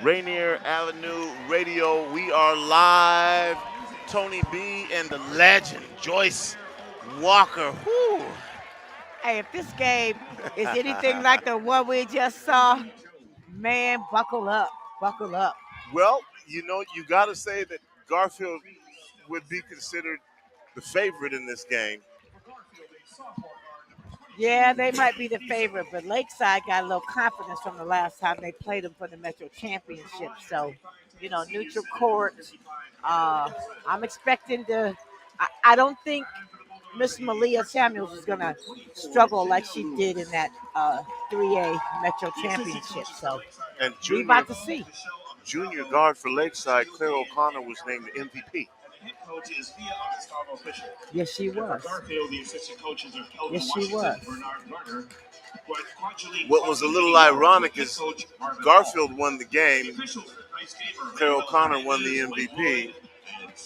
Rainier Avenue Radio. We are live. Tony B and the legend, Joyce Walker. Whew. Hey, if this game is anything like the one we just saw, man, buckle up. Buckle up. Well, you got to say that Garfield would be considered the favorite in this game. Yeah, they might be the favorite, but Lakeside got a little confidence from the last time they played them for the Metro Championship. So, neutral court. I'm expecting I don't think Miss Malia Samuels is going to struggle like she did in that 3A Metro Championship. So, And we about to see. Junior guard for Lakeside, Claire O'Connor, was named the MVP. Yes, she was. Garfield, the assistant coaches are Kelvin Yes, she Washington, was. Bernard Garner. What was a little ironic is Garfield won the game, Claire O'Connor won the MVP,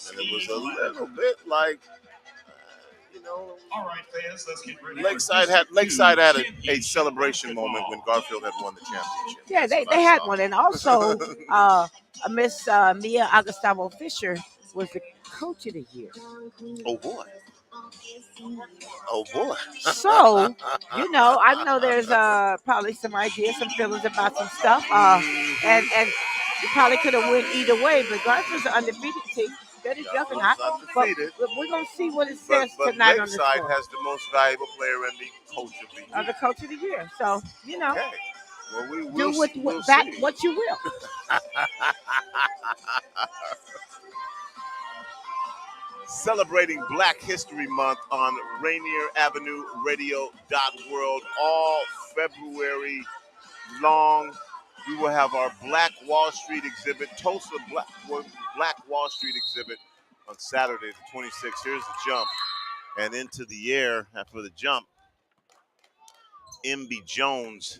and it was a little bit like, All right, fans, let's get ready. Lakeside had a celebration moment when Garfield had won the championship. Yeah, they had one, and also Miss Mia Agustavo Fisher was the coach of the year. Oh boy. Oh boy. So, I know there's probably some ideas, some feelings about some stuff, and you probably could have went either way. But Garfield's an undefeated team. They're the juggernaut. But we're gonna see what it says but tonight on this Lakeside floor. has the most valuable player and the coach of the year. The coach of the year. So Okay. Well, do we'll see. what you will. Celebrating Black History Month on Rainier Avenue Radio .world all February long. We will have our Black Wall Street exhibit, Tulsa Black Wall Street exhibit on Saturday the 26th. Here's the jump and into the air after the jump. MB Jones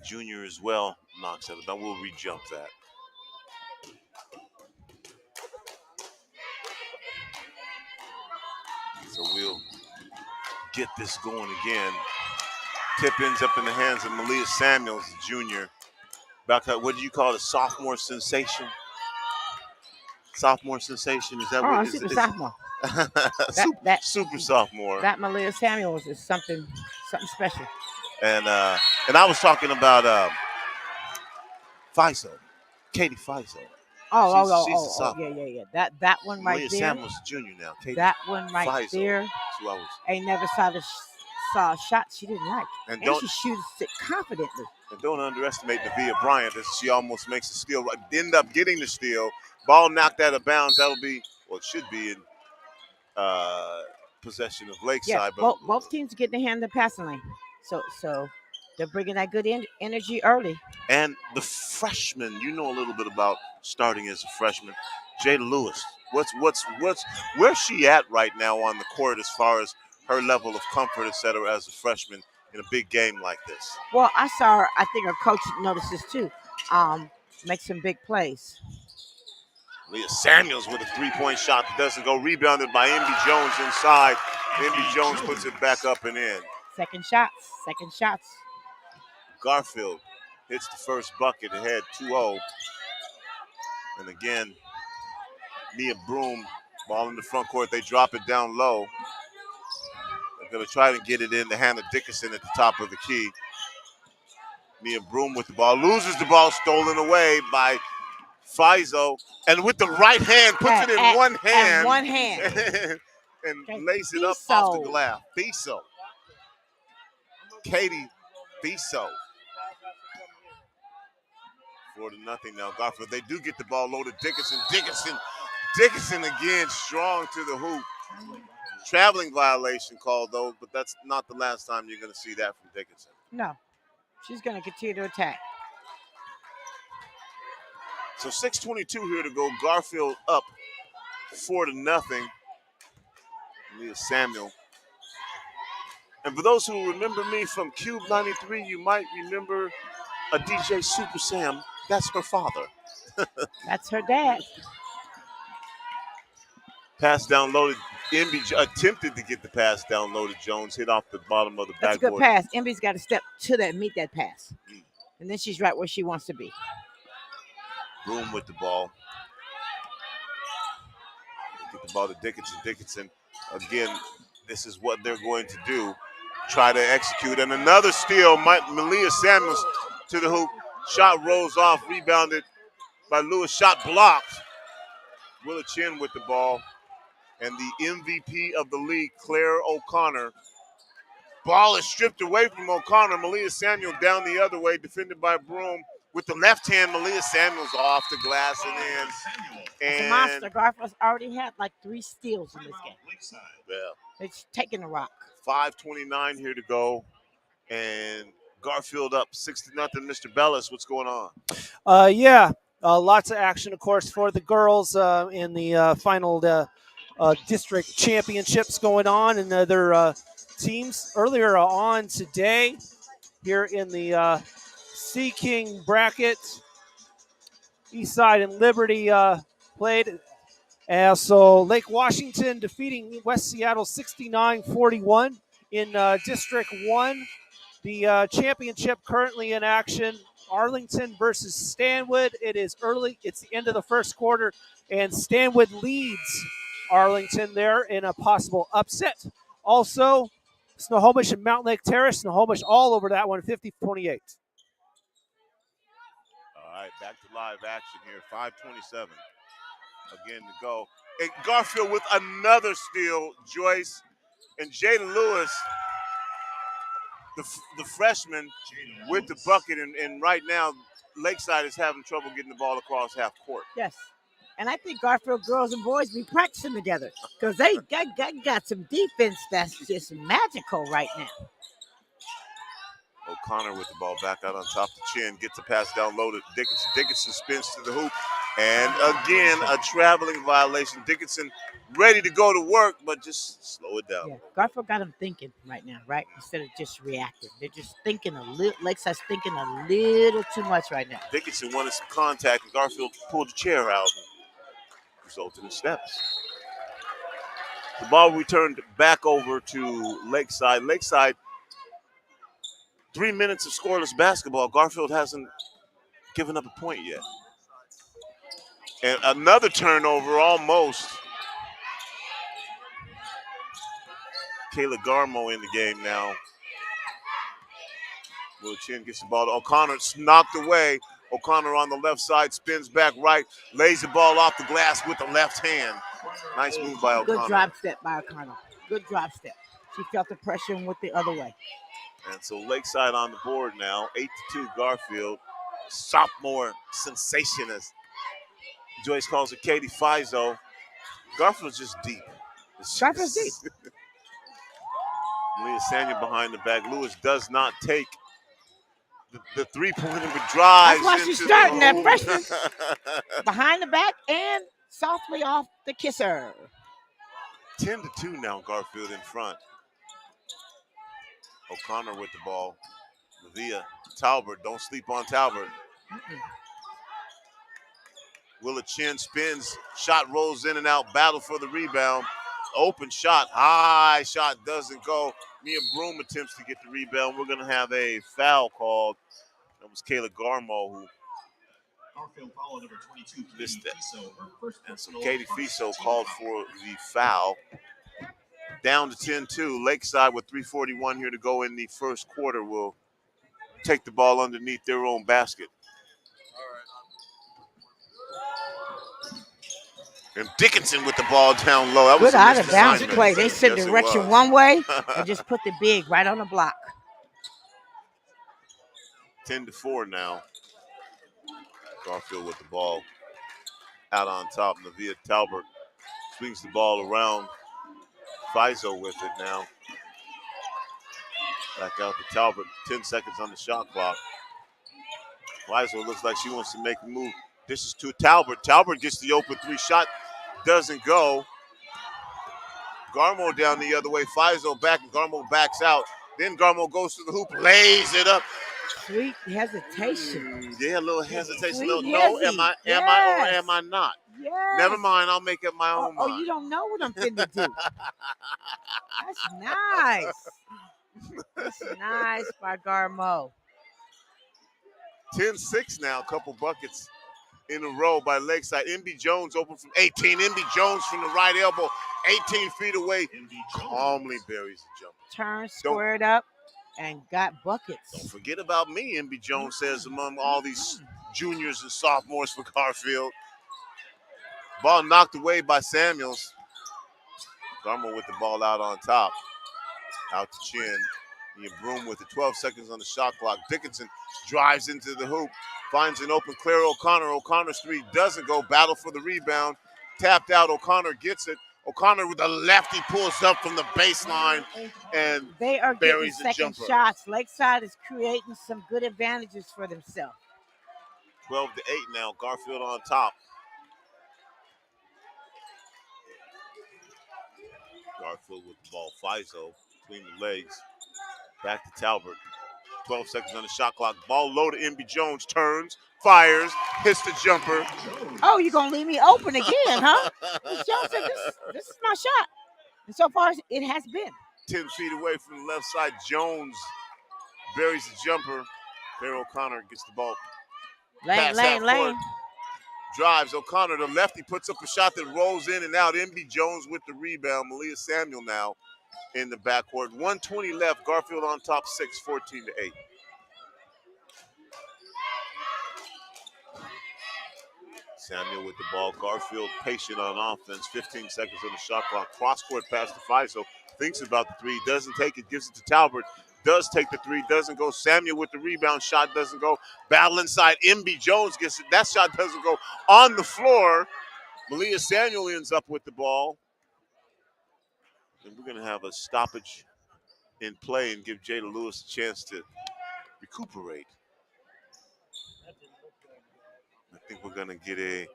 Jr. as well knocks it. Now we'll re-jump that. So we'll get this going again. Tip ends up in the hands of Malia Samuels, Jr. What do you call it? Sophomore sensation? Sophomore sensation? Is that what it is? Super sophomore. Super sophomore. That Malia Samuels is something special. And I was talking about FISO, Katie FISO. Yeah. That one right Malia there. Samuels Jr. now. Katie That one right FISO. there. That's who I was. Ain't never saw a shot she didn't like. And she shoots it confidently. And don't underestimate Nevaeh Bryant. She almost makes a steal. End up getting the steal. Ball knocked out of bounds. It should be in possession of Lakeside. Yeah, both teams getting their hand in the passing lane. So they're bringing that good energy early. And the freshman, you know a little bit about starting as a freshman, Jada Lewis. Where's she at right now on the court as far as her level of comfort, et cetera, as a freshman in a big game like this? Well, I saw her. I think her coach noticed this too. Make some big plays. Leah Samuels with a three-point shot that doesn't go. Rebounded by MB Jones inside. MB Jones puts it back up and in. Second shots. Garfield hits the first bucket ahead 2-0. And again, Mia Broom, ball in the front court. They drop it down low. They're going to try to get it in to Hannah Dickinson at the top of the key. Mia Broom with the ball. Loses the ball, stolen away by FISO. And with the right hand, puts it in one hand. And lays it up off the glass. FISO. Katie FISO. 4-0 now. Garfield, they do get the ball loaded. Dickinson again, strong to the hoop. Traveling violation called, though, but that's not the last time you're going to see that from Dickinson. No. She's going to continue to attack. So 6:22 here to go. Garfield up 4-0. Leah Samuel. And for those who remember me from Cube 93, you might remember a DJ Super Sam. That's her father. That's her dad. Pass down loaded. MB attempted to get the pass down low to Jones, hit off the bottom of the That's backboard. That's a good pass. MB's got to step to that, meet that pass. And then she's right where she wants to be. Broom with the ball. Get the ball to Dickinson. Dickinson, again, this is what they're going to do. Try to execute. And another steal. Malia Samuels to the hoop. Shot rolls off. Rebounded by Lewis. Shot blocked. Willa Chin with the ball. And the MVP of the league, Claire O'Connor. Ball is stripped away from O'Connor. Malia Samuel down the other way, defended by Broom. With the left hand, Malia Samuels off the glass and in. It's a monster. Garfield's already had like 3 steals in this game. Yeah. It's taking a rock. 5:29 here to go. And Garfield up 6-0. Mr. Bellis, what's going on? Lots of action, of course, for the girls in the final district championships going on, and their teams earlier on today here in the SeaKing bracket. Eastside and Liberty played. So Lake Washington defeating West Seattle 69-41 in District 1. The championship currently in action. Arlington versus Stanwood. It is early. It's the end of the first quarter, and Stanwood leads Arlington there in a possible upset. Also, Snohomish and Mountain Lake Terrace. Snohomish all over that one, 50-28. All right, back to live action here. 5:27 again to go. And Garfield with another steal. Joyce and Jada Lewis, the freshman, with the bucket. And right now, Lakeside is having trouble getting the ball across half court. Yes. And I think Garfield girls and boys be practicing together because they got some defense that's just magical right now. O'Connor with the ball back out on top of Chin. Gets a pass down low to Dickinson. Dickinson spins to the hoop. And again, a traveling violation. Dickinson ready to go to work, but just slow it down. Yeah, Garfield got them thinking right now, right? Instead of just reacting. They're just thinking a little, Lakeside's thinking a little too much right now. Dickinson wanted some contact, and Garfield pulled the chair out. Resulted in steps. The ball returned back over to Lakeside. Lakeside, 3 minutes of scoreless basketball. Garfield hasn't given up a point yet. And another turnover almost. Kayla Garmo in the game now. Will Chin gets the ball to O'Connor. It's knocked away. O'Connor on the left side, spins back right, lays the ball off the glass with the left hand. Nice move by O'Connor. Good drop step by O'Connor. Good drop step. She felt the pressure and went the other way. And so Lakeside on the board now, 8-2 Garfield. Sophomore sensation, as Joyce calls it, Katie Fizo. Garfield's just deep. Garfield's deep. Leah Sanya behind the back. Lewis does not take the three-pointer, but drives. That's why she's starting that freshman. Behind the back and softly off the kisser. 10-2 now, Garfield in front. O'Connor with the ball. Via Talbert. Don't sleep on Talbert. Willa Chin spins. Shot rolls in and out. Battle for the rebound. Open shot. High shot doesn't go. Mia Broom attempts to get the rebound. We're going to have a foul called. That was Kayla Garmo who missed that. And so Katie Fiso called for the foul. Down to 10-2. Lakeside with 3:41 here to go in the first quarter will take the ball underneath their own basket. And Dickinson with the ball down low. That was good out of bounds assignment. play. They sent direction one way and just put the big right on the block. 10-4 now. Garfield with the ball out on top. Navia Talbert swings the ball around. Fizo with it now. Back out to Talbot. 10 seconds on the shot clock. Fizo looks like she wants to make a move. This is to Talbot. Talbot gets the open three shot. Doesn't go. Garmo down the other way. Fizo back, and Garmo backs out. Then Garmo goes to the hoop, lays it up. Sweet hesitation. Yeah, a little hesitation. Sweet No, am I or yes. am I not? Yes. Never mind, I'll make up my own mind. Oh, you don't know what I'm finna do. That's nice. That's nice by Garmo. 10-6 now, a couple buckets in a row by Lakeside. MB Jones open from 18. MB Jones from the right elbow, 18 feet away, calmly buries the jumper. Turned, squared up, and got Don't buckets. forget about me, MB Jones says among all these juniors and sophomores for Garfield. Ball knocked away by Samuels. Garmo with the ball out on top. Out to Chin. Nia Broom with it. 12 seconds on the shot clock. Dickinson drives into the hoop. Finds an open Claire O'Connor. O'Connor's three doesn't go. Battle for the rebound. Tapped out. O'Connor gets it. O'Connor with a lefty pulls up from the baseline and They are getting buries the second jumper. shots. Lakeside is creating some good advantages for themselves. 12-8 now. Garfield on top. Garfield with the ball. Fizo between the legs. Back to Talbot. 12 seconds on the shot clock. Ball low to MB Jones. Turns, fires, hits the jumper. Oh, you're going to leave me open again, huh? Miss Jones said, this is my shot. And so far, it has been. 10 feet away from the left side. Jones buries the jumper. Claire O'Connor gets the ball. Lane. Drives. O'Connor, the lefty, puts up a shot that rolls in and out. MB Jones with the rebound. Malia Samuel now in the backcourt. 1:20 left. Garfield on top, 6, 14-8. Samuel with the ball. Garfield patient on offense. 15 seconds on the shot clock. Cross-court pass to Fizo. Thinks about the three. Doesn't take it. Gives it to Talbot. Does take the three. Doesn't go. Samuel with the rebound. Shot doesn't go. Battle inside. MB Jones gets it. That shot doesn't go. On the floor. Malia Samuel ends up with the ball. And we're going to have a stoppage in play and give Jada Lewis a chance to recuperate. I think we're going to get a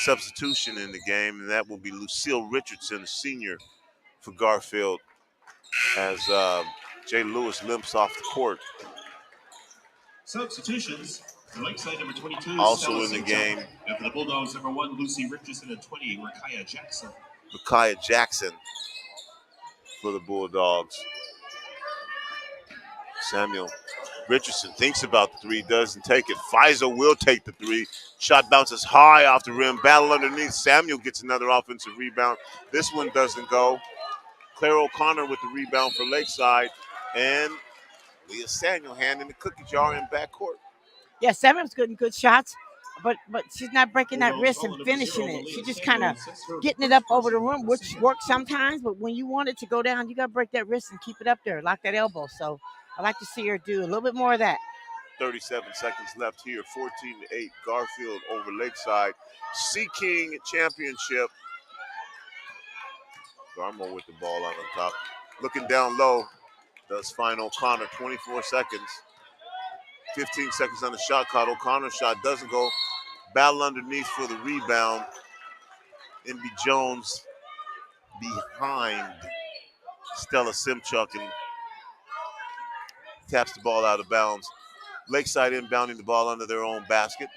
substitution in the game, and that will be Lucille Richardson, a senior for Garfield, as Jay Lewis limps off the court. Substitutions. For Lakeside, number 22. Also Stella in the Singh. game. And for the Bulldogs, number 1, Lucy Richardson, and 20, Rakaya Jackson. Micaiah Jackson for the Bulldogs. Samuel Richardson thinks about the three, doesn't take it. Fizo will take the three. Shot bounces high off the rim. Battle underneath. Samuel gets another offensive rebound. This one doesn't go. Claire O'Connor with the rebound for Lakeside. And Leah Samuel handing the cookie jar in backcourt. Yeah, Samuel's getting good shots, but she's not breaking that wrist and finishing it. She's just kind of getting it up over the rim, which works sometimes, but when you want it to go down, you got to break that wrist and keep it up there, lock that elbow. So I like to see her do a little bit more of that. 37 seconds left here, 14-8, Garfield over Lakeside. SeaKing championship. Garmo with the ball on the top. Looking down low, does find O'Connor, 24 seconds. 15 seconds on the shot clock. O'Connor's shot doesn't go. Battle underneath for the rebound. MB Jones behind Stella Simchuk and taps the ball out of bounds. Lakeside inbounding the ball under their own basket.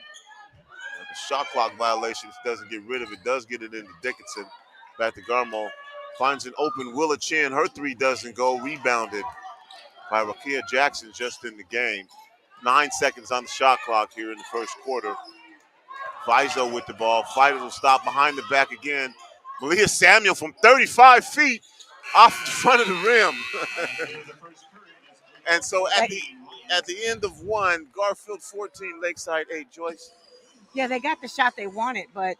And the shot clock violation doesn't get rid of it, does get it into Dickinson. Back to Garmo. Finds an open Willa Chin. Her three doesn't go. Rebounded by Rakia Jackson just in the game. 9 seconds on the shot clock here in the first quarter. Fizo with the ball. Fizo will stop behind the back again. Malia Samuel from 35 feet off the front of the rim. And so at the end of one, Garfield 14, Lakeside 8. Joyce? Yeah, they got the shot they wanted, but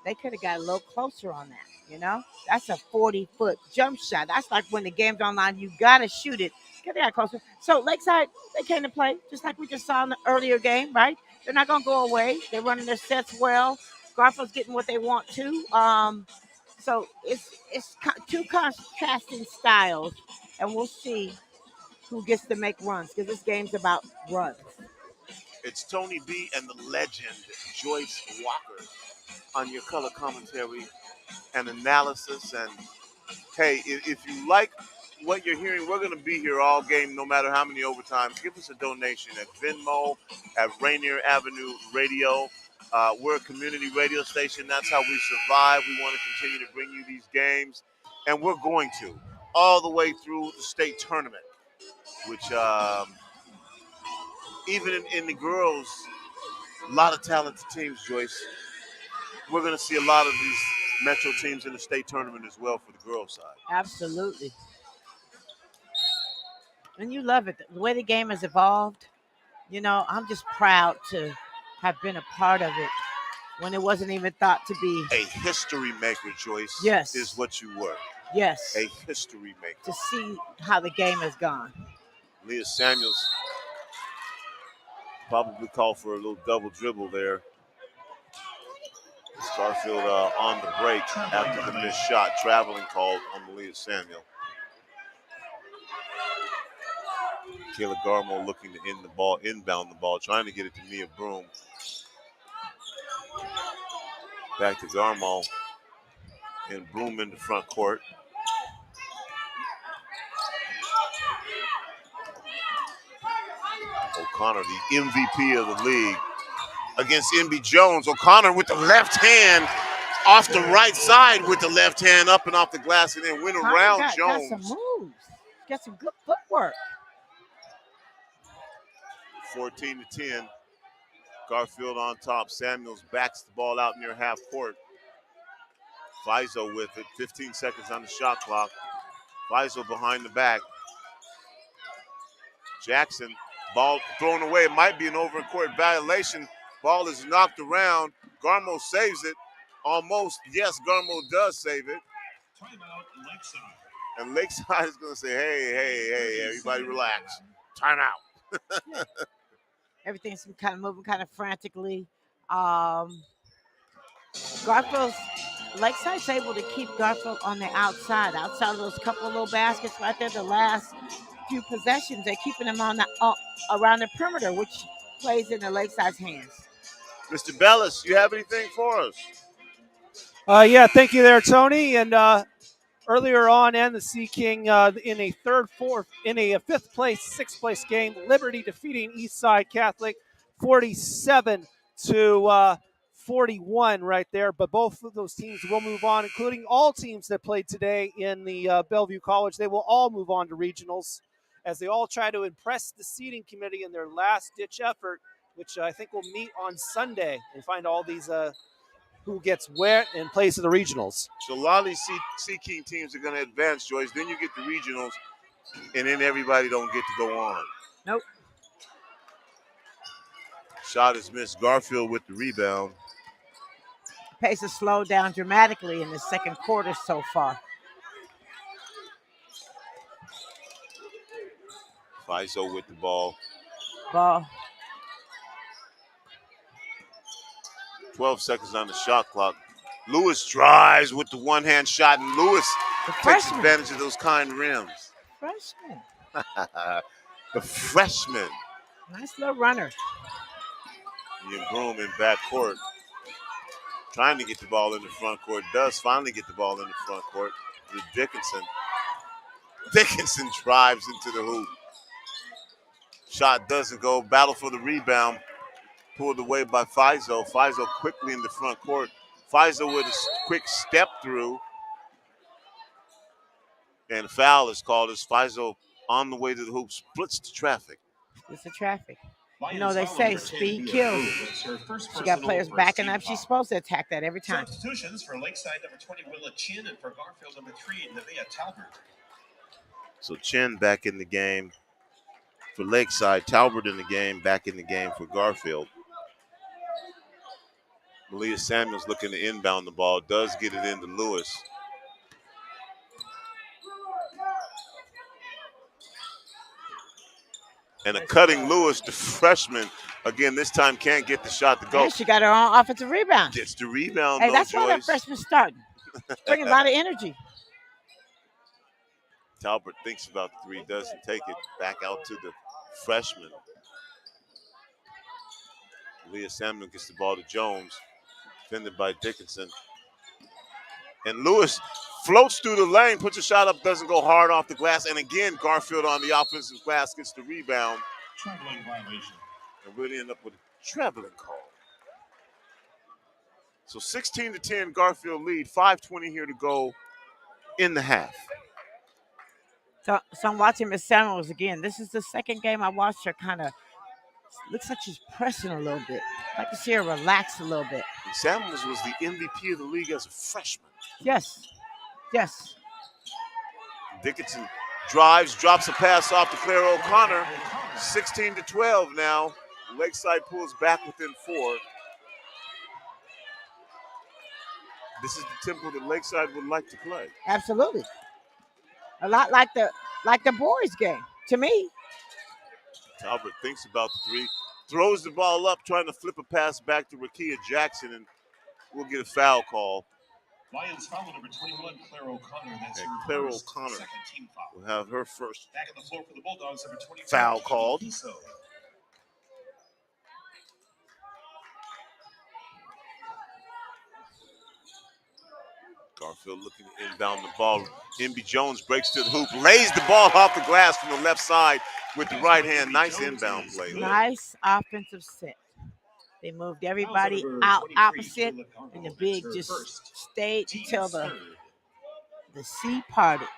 they could have got a little closer on that, you know? That's a 40-foot jump shot. That's like when the game's online, you got to shoot it. Get that closer. So Lakeside, they came to play, just like we just saw in the earlier game, right? They're not going to go away. They're running their sets well. Garfield's getting what they want to. So it's two contrasting styles, and we'll see who gets to make runs, because this game's about runs. It's Tony B and the legend, Joyce Walker, on your color commentary and analysis. And hey, if you like what you're hearing, we're going to be here all game, no matter how many overtimes. Give us a donation at Venmo, at Rainier Avenue Radio. We're a community radio station. That's how we survive. We want to continue to bring you these games, and we're going to all the way through the state tournament, which even in the girls A lot of talented teams, Joyce. We're going to see a lot of these Metro teams in the state tournament as well for the girls' side. Absolutely. And you love it. The way the game has evolved, I'm just proud to have been a part of it when it wasn't even thought to be. A history maker, Joyce, Yes. is what you were. Yes. A history maker. To see how the game has gone. Leah Samuels probably called for a little double dribble there. Garfield on the break after the missed shot. Traveling called on Leah Samuel. Kayla Garmo looking to inbound the ball, trying to get it to Mia Broom. Back to Garmo. And Broom in the front court. O'Connor, the MVP of the league, against MB Jones. O'Connor with the left hand off the right side with the left hand up and off the glass and then went around Jones. Got some moves. Got some good footwork. 14-10. Garfield on top. Samuels backs the ball out near half court. Fizo with it. 15 seconds on the shot clock. Fizo behind the back. Jackson, ball thrown away. It might be an over-court violation. Ball is knocked around. Garmo saves it. Almost. Yes, Garmo does save it. Timeout, Lakeside. And Lakeside is going to say, hey, everybody relax. Timeout. Everything's kind of moving kind of frantically. Lakeside's able to keep Garfield on the outside of those couple of little baskets right there. The last few possessions, they're keeping them on around the perimeter, which plays in the Lakeside's hands. Mr. Bellis, you have anything for us? Yeah, thank you there, Tony. And earlier on, and the SeaKing in a fifth place, sixth place game, Liberty defeating Eastside Catholic 47 to 41 right there. But both of those teams will move on, including all teams that played today in the Bellevue College. They will all move on to regionals as they all try to impress the seating committee in their last-ditch effort, which I think will meet on Sunday and find all these who gets where and plays to the regionals. So a lot of these SeaKing teams are going to advance, Joyce. Then you get the regionals, and then everybody don't get to go on. Nope. Shot is missed. Garfield with the rebound. Pace has slowed down dramatically in the second quarter so far. Fizo with the ball. 12 seconds on the shot clock. Lewis drives with the one-hand shot, and Lewis takes advantage of those kind rims. Freshman. The freshman. Nice little runner. Ian Broom in back court. Trying to get the ball in the front court. Does finally get the ball in the front court. To Dickinson. Dickinson drives into the hoop. Shot doesn't go. Battle for the rebound. Pulled away by Fizo. Fizo quickly in the front court. Fizo with a quick step through. And a foul is called as Fizo on the way to the hoop splits the traffic. It's the traffic. You know, they say speed kills. She got players backing up. She's supposed to attack that every time. Substitutions for Lakeside, number 20, Willa Chin, and for Garfield, number 3, Nevaeh Talbert. So Chin back in the game for Lakeside. Talbert in the game, back in the game for Garfield. Malia Samuels looking to inbound the ball. Does get it into Lewis. And a cutting Lewis, the freshman, again, this time can't get the shot to go. And she got her own offensive rebound. Gets the rebound, hey, though, that's Joyce. why that freshman's starting. Bringing a lot of energy. Talbert thinks about the three, doesn't take it. Back out to the freshman. Leah Samuel gets the ball to Jones. Defended by Dickinson. And Lewis floats through the lane, puts a shot up, doesn't go hard off the glass. And again, Garfield on the offensive glass gets the rebound. Traveling violation. And we'll end up with a traveling call. So 16-10, Garfield lead. 5:20 here to go in the half. So I'm watching Miss Samuels again. This is the second game I watched her kind of Looks like she's pressing a little bit. I'd like to see her relax a little bit. And Samuels was the MVP of the league as a freshman. Yes. Yes. Dickinson drives, drops a pass off to Claire O'Connor. 16-12 now. Lakeside pulls back within 4. This is the tempo that Lakeside would like to play. Absolutely. A lot like the boys' game to me. Talbot thinks about the 3, throws the ball up, trying to flip a pass back to Rakia Jackson, and we'll get a foul call. Lions foul number 21, Claire O'Connor. That's And her Claire first O'Connor second team foul. will have her first Back on the floor for the Bulldogs, number 24. foul called. Garfield looking to inbound the ball. MB Jones breaks to the hoop, lays the ball off the glass from the left side with the right hand. Nice inbound play. Nice offensive set. They moved everybody out opposite, and the big just stayed until the sea parted.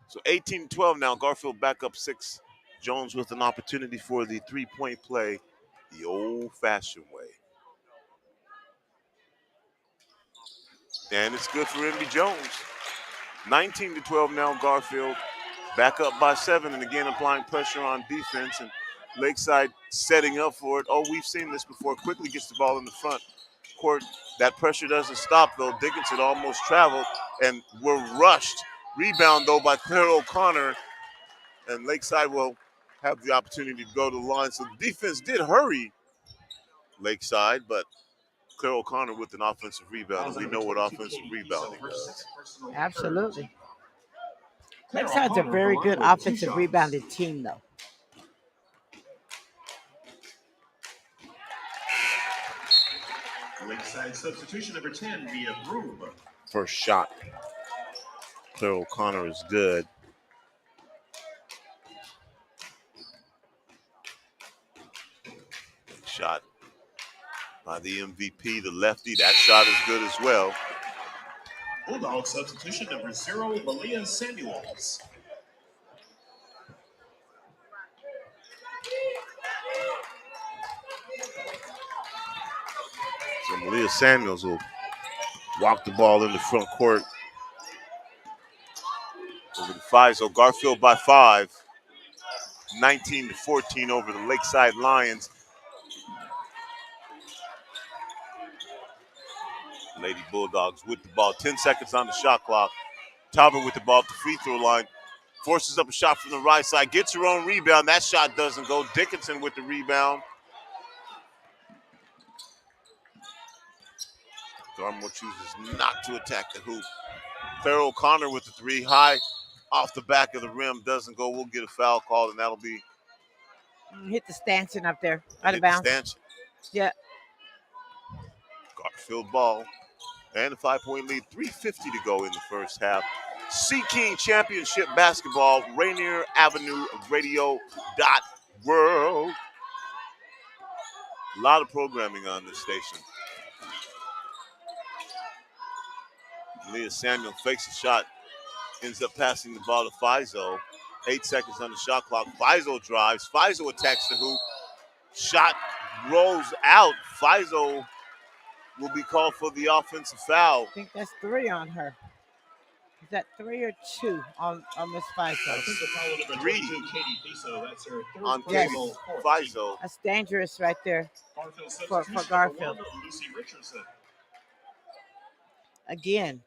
So 18-12 now. Garfield back up 6. Jones with an opportunity for the 3-point play the old-fashioned way. And it's good for MB Jones. 19-12 now. Garfield back up by 7, and again applying pressure on defense. And Lakeside setting up for it. Oh, we've seen this before. Quickly gets the ball in the front court. That pressure doesn't stop, though. Dickinson almost traveled, and we're rushed. Rebound, though, by Claire O'Connor. And Lakeside will have the opportunity to go to the line. So the defense did hurry Lakeside, but Claire O'Connor with an offensive rebound. And we know what offensive rebounding does. Absolutely. Lakeside's a very good offensive rebounding team, though. Lakeside substitution number 10 via Broom. First shot. Claire O'Connor is good. Shot by the MVP, the lefty. That shot is good as well. Bulldog substitution number 0, Malia Samuels. So Malia Samuels will walk the ball in the front court. Over to Fizo. Garfield by 5. 19-14 over the Lakeside Lions. Lady Bulldogs with the ball. 10 seconds on the shot clock. Talbot with the ball at the free throw line. Forces up a shot from the right side. Gets her own rebound. That shot doesn't go. Dickinson with the rebound. Dartmoor chooses not to attack the hoop. Claire O'Connor with the 3. High off the back of the rim. Doesn't go. We'll get a foul called, and that'll be. Hit the stanchion up there. Out of bounds. Stanchion. Yeah. Garfield ball. And a 5-point lead. 3:50 to go in the first half. SeaKing Championship Basketball. Rainier Avenue Radio .world. A lot of programming on this station. Leah Samuel fakes a shot. Ends up passing the ball to Fizo. 8 seconds on the shot clock. Fizo drives. Fizo attacks the hoop. Shot rolls out. Fizo will be called for the offensive foul. I think that's 3 on her. Is that 3 or 2 on Miss Fizo? I think the foul number 3 22, Katie Fiso. That's her third on personal fourth. Fizo. That's dangerous right there Garfield for substitution Garfield. number 1, Lucy Richardson. Again,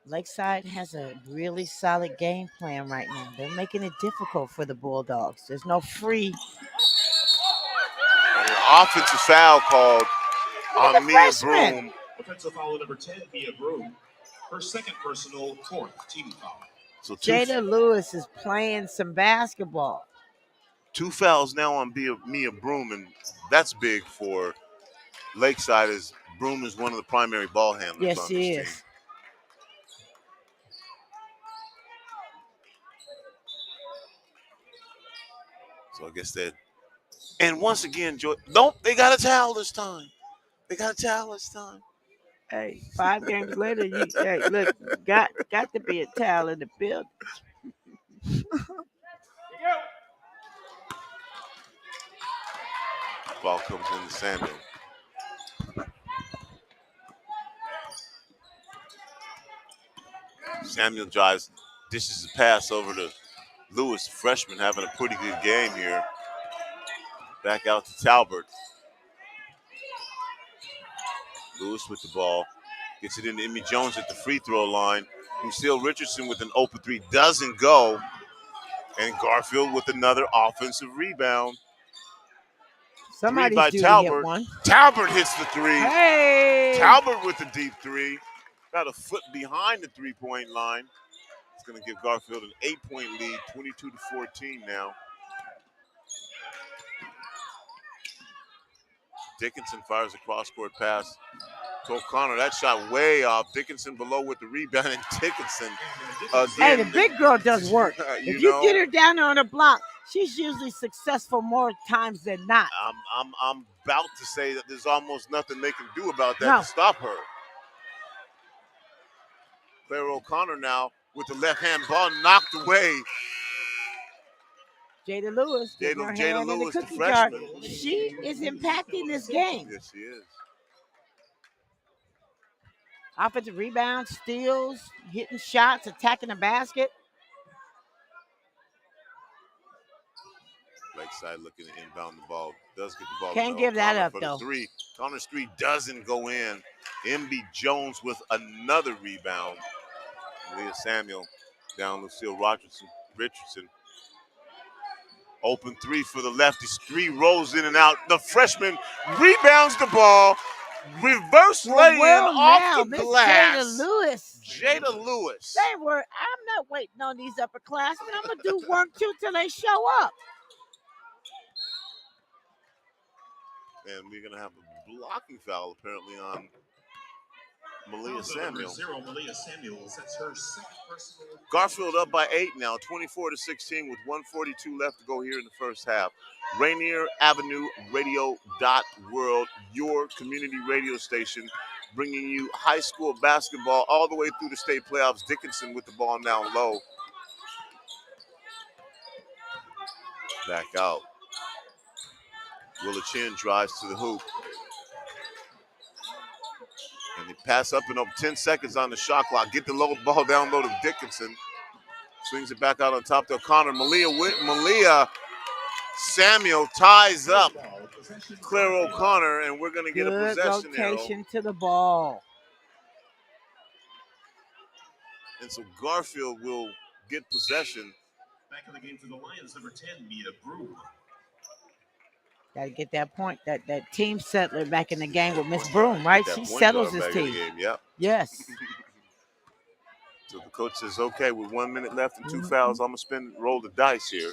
Lakeside has a really solid game plan right now. They're making it difficult for the Bulldogs. There's no free. And an offensive foul called on Mia freshman. Broom. Offensive foul number 10 via Broom. Her second personal, 4th team foul. So Jada Lewis is playing some basketball. 2 fouls now on Mia Broom, and that's big for Lakeside, as Broom is one of the primary ball handlers Yes, on she this is. team. So I guess that. And once again, nope, they got a towel this time. Hey, 5 games later, hey, look, got to be a towel in the building. Ball comes in to Samuel. Samuel drives, dishes the pass over to Lewis, freshman, having a pretty good game here. Back out to Talbert. Lewis with the ball. Gets it into Emmy Jones at the free throw line. Lucille Richardson with an open three doesn't go. And Garfield with another offensive rebound. Somebody's three by due Talbert. to hit one. Talbert hits the three. Hey! Talbert with the deep three. About a foot behind the three-point line. It's going to give Garfield an 8-point lead, 22-14 now. Dickinson fires a cross-court pass to O'Connor. That shot way off. Dickinson below with the rebound, and Dickinson again. Hey, the big girl does work. If you get her down there on the block, she's usually successful more times than not. I'm about to say that there's almost nothing they can do about that to stop her. Claire O'Connor now with the left-hand ball knocked away. Jada Lewis, Jada Lewis, the freshman. She is impacting this game. Yes, she is. Offensive rebounds, steals, hitting shots, attacking the basket. Lakeside looking to inbound the ball. Does get the ball. Can't give that up, though. Three. Connor's three doesn't go in. MB Jones with another rebound. Leah Samuel down Lucille Richardson. Open three for the lefties. Three rolls in and out. The freshman rebounds the ball. Reverse lay-in off the glass. Jada Lewis. They were. I'm not waiting on these upperclassmen. I'm gonna do work too till they show up. And we're gonna have a blocking foul apparently on Malia Samuel. Malia Samuel. That's her second personal. Garfield up by 8 now, 24-16 with 1:42 left to go here in the first half. Rainier Avenue Radio .world, your community radio station, bringing you high school basketball all the way through the state playoffs. Dickinson with the ball now low. Back out. Willa Chin drives to the hoop. And they pass up and over 10 seconds on the shot clock. Get the low ball down low to Dickinson. Swings it back out on top to O'Connor. Malia Samuel ties up Claire O'Connor, and we're going to get a possession arrow. Rotation to the ball. And so Garfield will get possession. Back in the game for the Lions, number 10, Mia Broom. Got to get that point, that team settler back in the game with Miss Broom, right? She settles his team. Yep. Yes. So the coach says, okay, with 1 minute left and 2 fouls, I'm going to roll the dice here.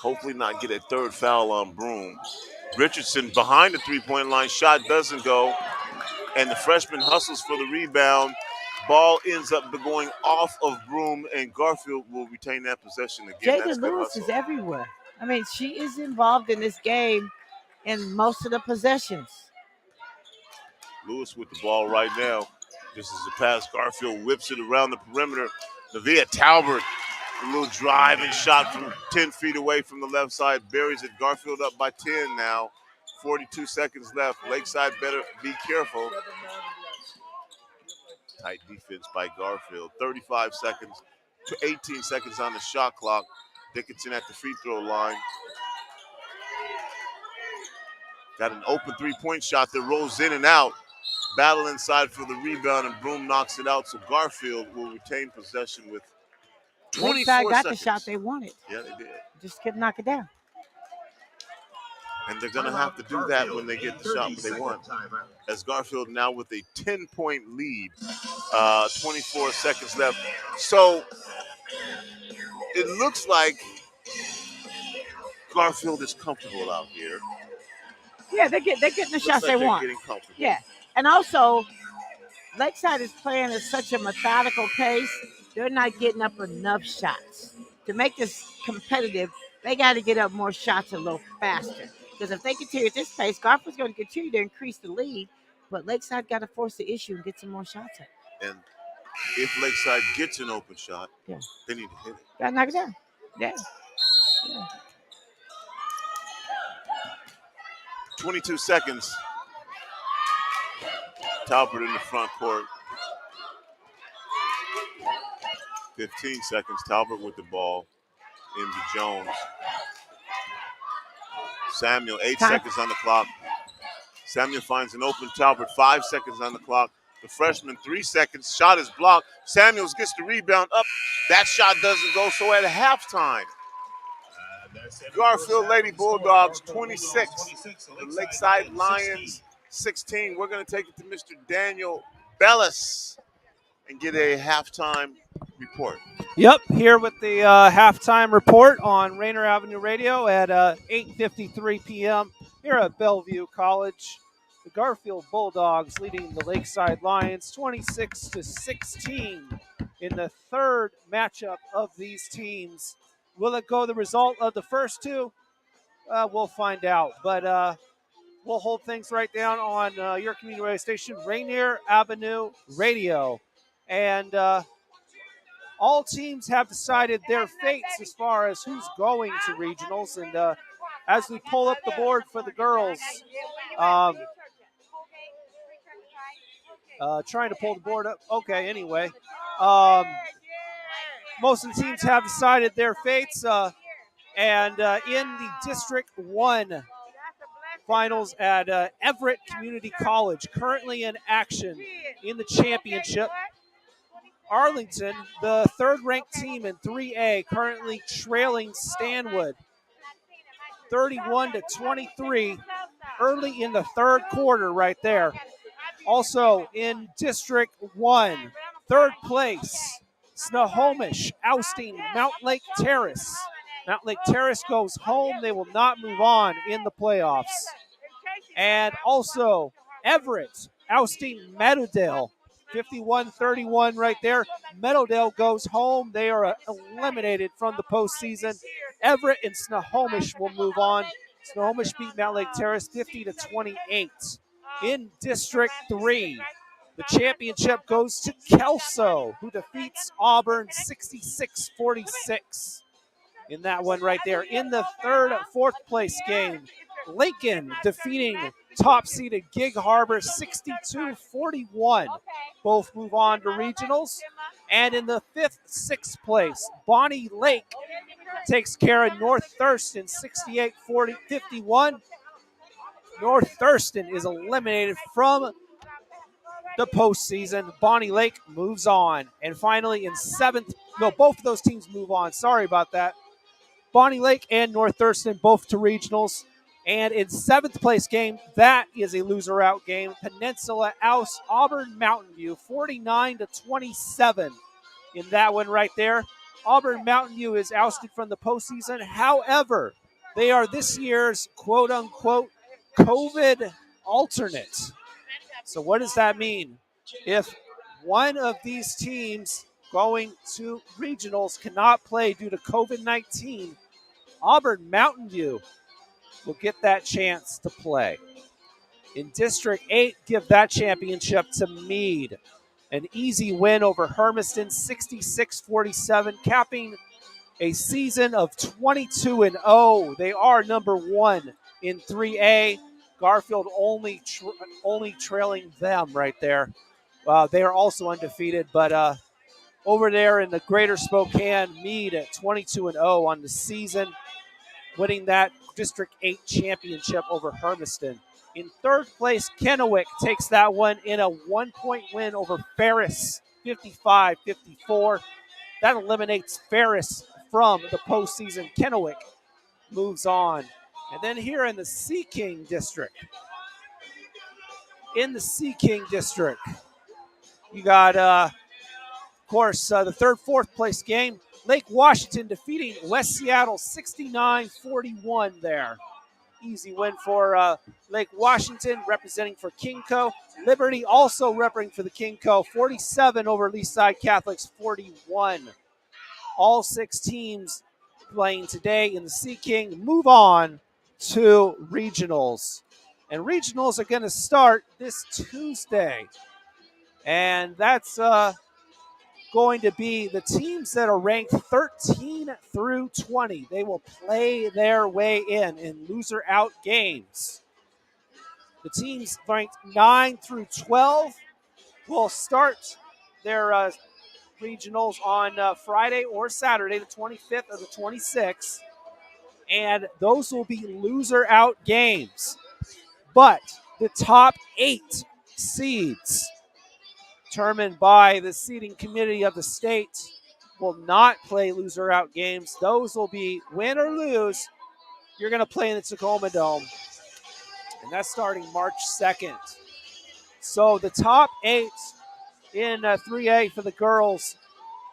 Hopefully not get a third foul on Broom. Richardson behind the three-point line. Shot doesn't go. And the freshman hustles for the rebound. Ball ends up going off of Broom, and Garfield will retain that possession again. Jada Lewis is everywhere. I mean, she is involved in this game in most of the possessions. Lewis with the ball right now. This is the pass. Garfield whips it around the perimeter. Nevia Talbert, a little drive and shot from 10 feet away from the left side. Buries it. Garfield up by 10 now. 42 seconds left. Lakeside better be careful. Tight defense by Garfield. 35 seconds to 18 seconds on the shot clock. Dickinson at the free throw line. Got an open three-point shot that rolls in and out. Battle inside for the rebound, and Broom knocks it out. So Garfield will retain possession with 24 Lakeside got seconds. the shot they wanted. Yeah, they did. Just couldn't knock it down. And they're going to have to do that when they get the shot they want. As Garfield now with a 10-point lead, 24 seconds left. So it looks like Garfield is comfortable out here. Yeah, they're getting the shots they want. Getting comfortable. Yeah, and also Lakeside is playing at such a methodical pace. They're not getting up enough shots to make this competitive. They got to get up more shots a little faster. Because if they continue at this pace, Garfield's going to continue to increase the lead, but Lakeside got to force the issue and get some more shots up. And If Lakeside gets an open shot, Yeah. they need to hit it. Gotta knock it down. Yeah. 22 seconds. Talbert in the front court. 15 seconds. Talbot with the ball into Jones. Samuel, 8 seconds on the clock. Samuel finds an open Talbot, 5 seconds on the clock. The freshman, 3 seconds. Shot is blocked. Samuels gets the rebound up. That shot doesn't go, so at halftime, Garfield Lady Bulldogs 26, the Lakeside Lions 16. We're going to take it to Mr. Daniel Bellis and get a halftime report. Yep, here with the halftime report on Rainier Avenue Radio at 8:53 p.m. here at Bellevue College. The Garfield Bulldogs leading the Lakeside Lions 26-16 in the third matchup of these teams. Will it go the result of the first two? We'll find out. But we'll hold things right down on your community radio station, Rainier Avenue Radio. And all teams have decided their fates as far as who's going to regionals. And as we pull up the board for the girls, trying to pull the board up. Okay, anyway. Most of the teams have decided their fates. And in the District 1 finals at Everett Community College, currently in action in the championship, Arlington, the third-ranked team in 3A, currently trailing Stanwood 31-23 early in the third quarter right there. Also in District 1, third place, Snohomish ousting Mount Lake Terrace. Mount Lake Terrace goes home. They will not move on in the playoffs. And also Everett ousting Meadowdale. 51-31 right there. Meadowdale goes home. They are eliminated from the postseason. Everett and Snohomish will move on. Snohomish beat Mount Lake Terrace 50-28. In District 3, the championship goes to Kelso, who defeats Auburn 66-46. In that one right there. In the fourth place game, Lincoln defeating top-seeded Gig Harbor 62-41. Both move on to regionals. And in the sixth place, Bonnie Lake takes care of North Thurston 68-51. North Thurston is eliminated from the postseason. Bonnie Lake moves on. And finally in both of those teams move on. Sorry about that. Bonnie Lake and North Thurston both to regionals. And in seventh place game, that is a loser out game. Peninsula ousts Auburn Mountain View 49-27 in that one right there. Auburn Mountain View is ousted from the postseason. However, they are this year's quote unquote COVID alternate. So what does that mean? If one of these teams going to regionals cannot play due to COVID-19, Auburn Mountain View will get that chance to play. In District 8, give that championship to Meade. An easy win over Hermiston, 66-47, capping a season of 22-0. They are number 1 in 3A. Garfield only trailing them right there. They are also undefeated, but over there in the Greater Spokane, Meade at 22-0 on the season, winning that District 8 championship over Hermiston. In third place, Kennewick takes that one in a 1-point win over Ferris, 55-54. That eliminates Ferris from the postseason. Kennewick moves on. And then here in the SeaKing district, you got, of course, the third, fourth place game. Lake Washington defeating West Seattle 69-41 there. Easy win for Lake Washington, representing for Kingco. Liberty also representing for the Kingco, 47 over Leaside Catholics, 41. All 6 teams playing today in the SeaKing move on to regionals. And regionals are going to start this Tuesday. And that's going to be the teams that are ranked 13 through 20. They will play their way in loser out games. The teams ranked 9 through 12 will start their regionals on Friday or Saturday, the 25th or the 26th, and those will be loser out games. But the top 8 seeds, determined by the seeding committee of the state, will not play loser out games. Those will be win or lose. You're going to play in the Tacoma Dome, and that's starting March 2nd. So the top 8 in 3A for the girls,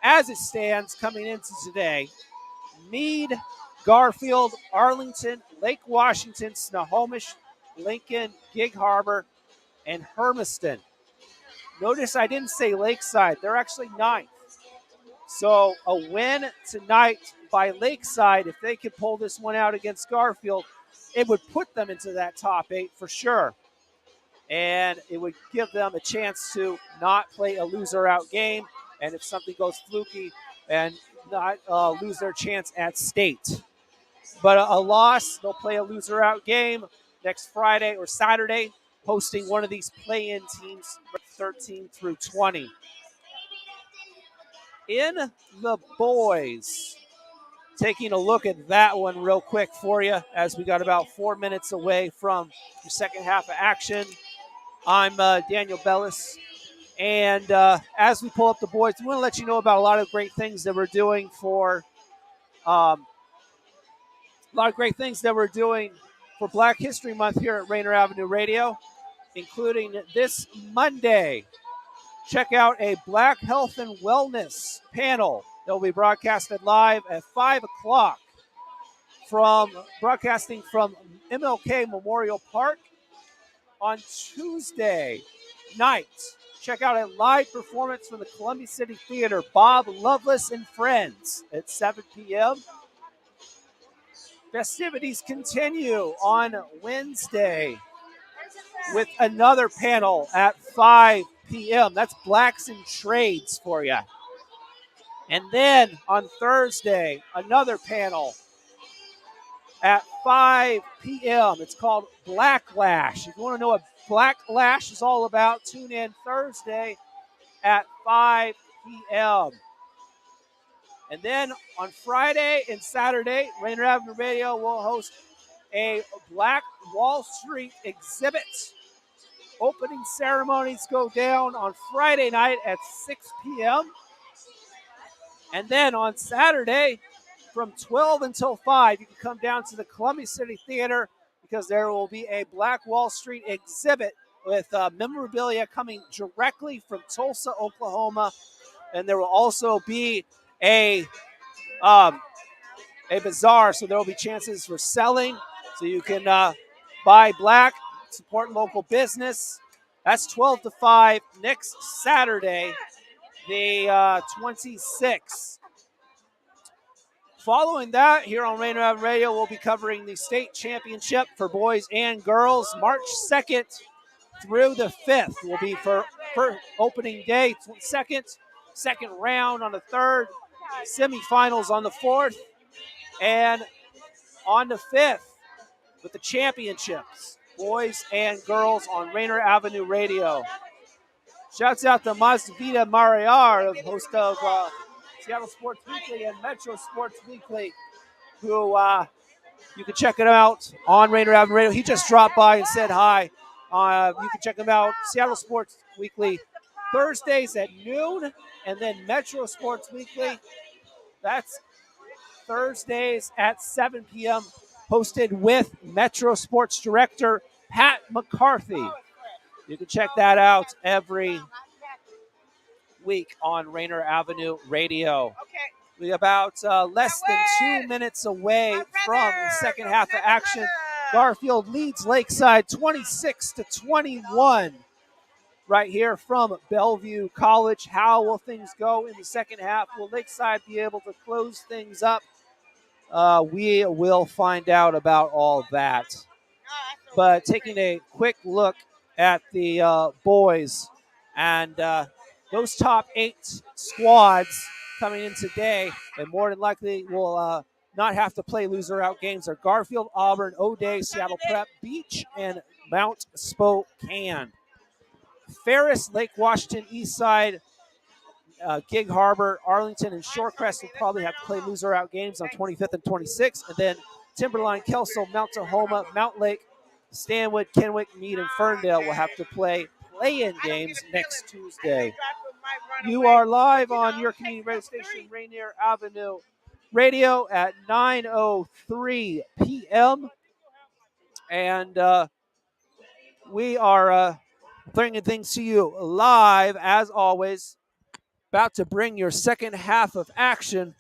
as it stands coming into today: Meade, Garfield, Arlington, Lake Washington, Snohomish, Lincoln, Gig Harbor, and Hermiston. Notice I didn't say Lakeside. They're actually 9th. So a win tonight by Lakeside, if they could pull this one out against Garfield, it would put them into that top 8 for sure. And it would give them a chance to not play a loser out game, and if something goes fluky, and not lose their chance at state. But a loss, they'll play a loser out game next Friday or Saturday, hosting one of these play-in teams, 13 through 20. In the boys, taking a look at that one real quick for you, as we got about 4 minutes away from the second half of action. I'm Daniel Bellis, and as we pull up the boys, we want to let you know about a lot of great things that we're doing for Black History Month here at Rainier Avenue Radio, including this Monday. Check out a Black Health and Wellness panel that will be broadcasted live at 5 o'clock broadcasting from MLK Memorial Park. On Tuesday night, check out a live performance from the Columbia City Theater, Bob Loveless and Friends, at 7 p.m. Festivities continue on Wednesday with another panel at 5 p.m. That's Blacks in Trades for you. And then on Thursday, another panel at 5 p.m. It's called Blacklash. If you want to know what Blacklash is all about, tune in Thursday at 5 p.m. And then on Friday and Saturday, Rainier Avenue Radio will host a Black Wall Street exhibit. Opening ceremonies go down on Friday night at 6 p.m. And then on Saturday, from 12 until 5, you can come down to the Columbia City Theater because there will be a Black Wall Street exhibit with memorabilia coming directly from Tulsa, Oklahoma. And there will also be a bazaar, so there will be chances for selling. So you can buy black, support local business. That's 12 to 5 next Saturday, the 26th. Following that, here on Rainier Avenue Radio, we'll be covering the state championship for boys and girls. March 2nd through the 5th will be for opening day, second round on the 3rd, semifinals on the 4th, and on the 5th with the championships, boys and girls on Rainier Avenue Radio. Shouts out to Masvita Mariar, host of Seattle Sports Weekly and Metro Sports Weekly, who you can check it out on Rainier Avenue Radio. He just dropped by and said hi. You can check him out, Seattle Sports Weekly, Thursdays at noon, and then Metro Sports Weekly, that's Thursdays at 7 p.m., hosted with Metro Sports Director Pat McCarthy. You can check that out every week on Rainier Avenue Radio. We're about less than 2 minutes away from the second half of action. Garfield leads Lakeside 26-21 right here from Bellevue College. How will things go in the second half? Will Lakeside be able to close things up? We will find out about all that. But taking a quick look at the boys, and those top 8 squads coming in today, and more than likely will not have to play loser-out games, are Garfield, Auburn, O'Day, Seattle Prep, Beach, and Mount Spokane. Ferris, Lake Washington, Eastside, Gig Harbor, Arlington, and Shorecrest will probably have to play loser-out games on 25th and 26th. And then Timberline, Kelso, Mount Tahoma, Mount Lake, Stanwood, Kenwick, Meade, and Ferndale will have to play play-in games next Tuesday. You are live on your community radio station, Rainier Avenue Radio, at 9:03 p.m. And we are bringing things to you live, as always. About to bring your second half of action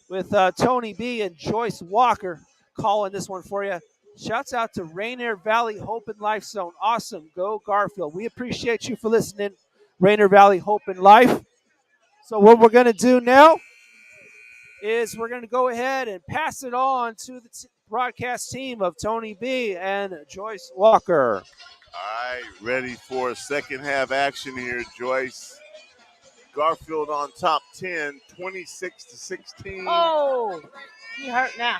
with Tony B and Joyce Walker calling this one for you. Shouts out to Rainier Valley Hope and Life Zone. Awesome. Go Garfield. We appreciate you for listening, Rainier Valley Hope and Life. So what we're going to do now is we're going to go ahead and pass it on to the broadcast team of Tony B and Joyce Walker. All right, ready for second half action here, Joyce. Garfield on top 10, 26-16. Oh, he hurt now.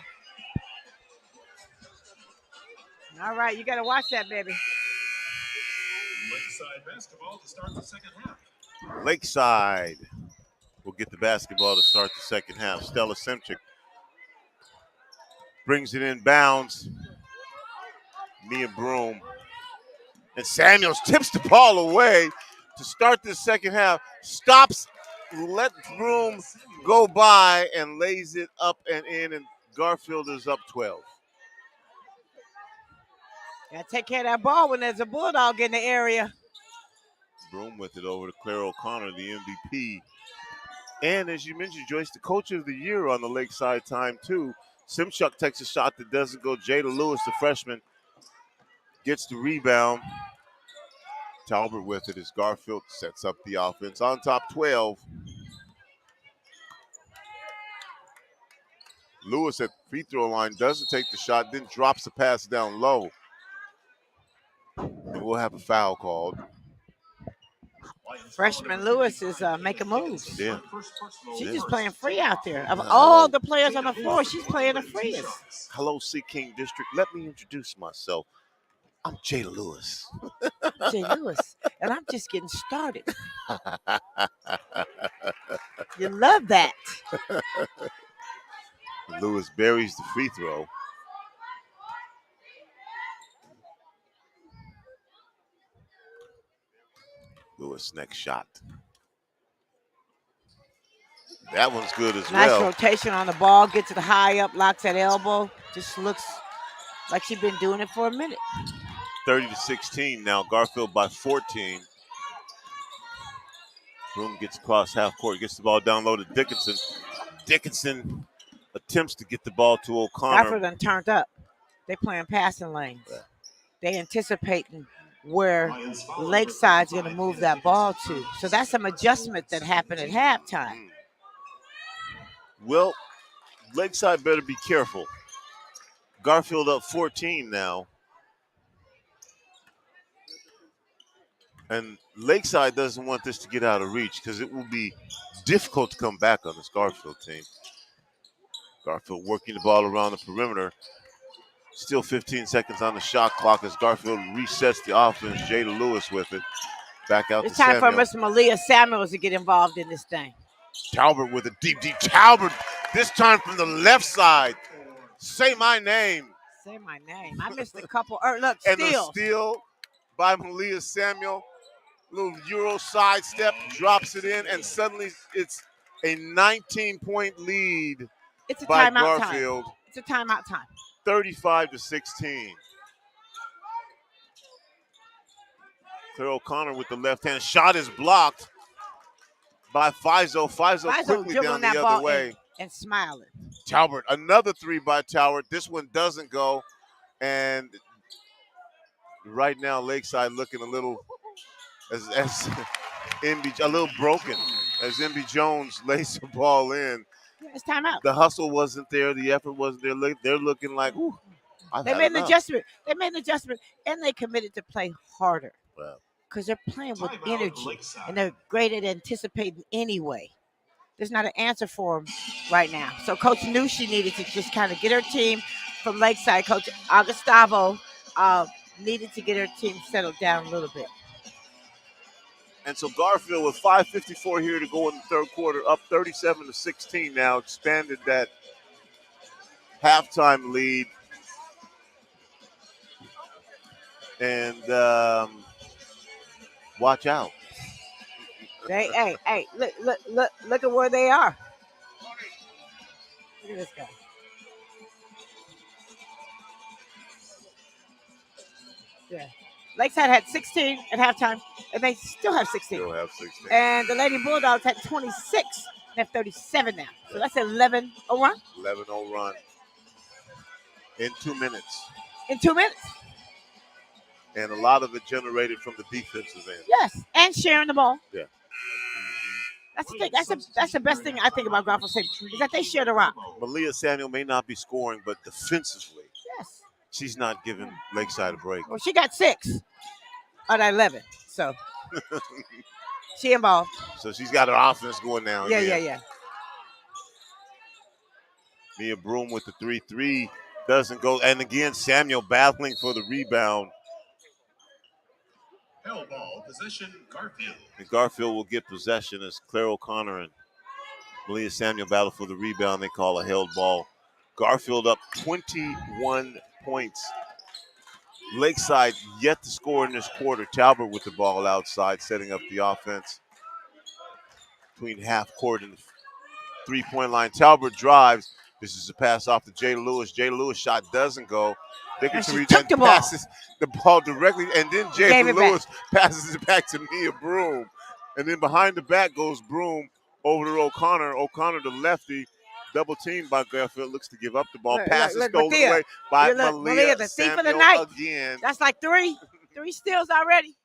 All right, you got to watch that, baby. Lakeside basketball to start the second half. Lakeside will get the basketball to start the second half. Stella Semchik brings it in bounds. Mia Broom. And Samuels tips the ball away to start this second half. Stops, lets Broom go by, and lays it up and in, and Garfield is up 12. Got to take care of that ball when there's a Bulldog in the area. Broom with it over to Claire O'Connor, the MVP. And as you mentioned, Joyce, the coach of the year on the Lakeside time, too. Simchuk takes a shot that doesn't go. Jada Lewis, the freshman, gets the rebound. Talbert with it as Garfield sets up the offense on top 12. Lewis at the free throw line doesn't take the shot, then drops the pass down low. And we'll have a foul called. Freshman Lewis is making moves. Yeah. She's just playing free out there. Of all the players on the floor, she's playing the freest. Hello, SeaKing District. Let me introduce myself. I'm Jada Lewis. Jay Lewis, and I'm just getting started. You love that. Lewis buries the free throw. Lewis next shot. That one's good as Nice well. rotation on the ball. Gets it high up, locks at elbow. Just looks like she's been doing it for a minute. 30-16 now. Garfield by 14. Broom gets across half court, gets the ball down low to Dickinson. Dickinson attempts to get the ball to O'Connor. Garfield done turned up. They playing passing lanes. They anticipating where Lakeside's going to move that ball to. So that's some adjustment that happened at halftime. Well, Lakeside better be careful. Garfield up 14 now. And Lakeside doesn't want this to get out of reach because it will be difficult to come back on this Garfield team. Garfield working the ball around the perimeter. Still 15 seconds on the shot clock as Garfield resets the offense. Jada Lewis with it. Back out It's to time Samuel. for Miss Malia Samuels to get involved in this thing. Talbert with a deep. Talbert, this time from the left side. Say my name. Say my name. I missed a couple. Look, And the steals. steal by Malia Samuel. Little Euro sidestep, drops it in, and suddenly it's a 19-point lead It's a by timeout Garfield. time. It's a timeout time. 35-16. Claire O'Connor with the left hand. Shot is blocked by Fizo. Fizo quickly down dribbling the that other ball way. and smiling. Talbert, another three by Talbert. This one doesn't go. And right now, Lakeside looking a little as MB, a little broken as MB Jones lays the ball in. Yeah, it's timeout. The hustle wasn't there. The effort wasn't there. They're looking like, ooh, They made an adjustment. They made an adjustment, and they committed to play harder. Well, because they're playing with Timeout, energy Lakeside. and they're great at anticipating anyway. There's not an answer for them right now. So Coach knew she needed to just kind of get her team from Lakeside. Coach Augustavo needed to get her team settled down a little bit. And so Garfield with 5:54 here to go in the third quarter, up 37-16 now, expanded that halftime lead. And watch out. Hey, look at where they are. Look at this guy. Yeah. Lakeside had 16 at halftime, and they still have 16. Still have 16. And the Lady Bulldogs had 26. They have 37 now. So that's an 11-0 run 11-0 run in 2 minutes. in 2 minutes. And a lot of it generated from the defensive end. Yes, and sharing the ball. Yeah. That's the thing. That's the best thing I think about Garfield City is that they share the rock. Malia Samuel may not be scoring, but defensively, Yes. she's not giving Lakeside a break. Well, she got 6 out of 11, so she involved. So she's got her offense going now. Yeah. Mia Broom with the 3-3 doesn't go. And again, Samuel battling for the rebound. Hell ball, possession, Garfield. And Garfield will get possession as Claire O'Connor and Malia Samuel battle for the rebound. They call a held ball. Garfield up 21 points. Lakeside yet to score in this quarter. Talbert with the ball outside, setting up the offense between half court and the three-point line. Talbot drives. This is a pass off to Jada Lewis. Jada Lewis shot doesn't go. And she took the ball. Passes the ball directly, and then Jada Lewis passes it back to Mia Broom. And then behind the back goes Broom over to O'Connor. O'Connor, the lefty, double teamed by Garfield, looks to give up the ball. Passes stolen away by Malia the thief of the Samuel night. again. That's like 3 steals already.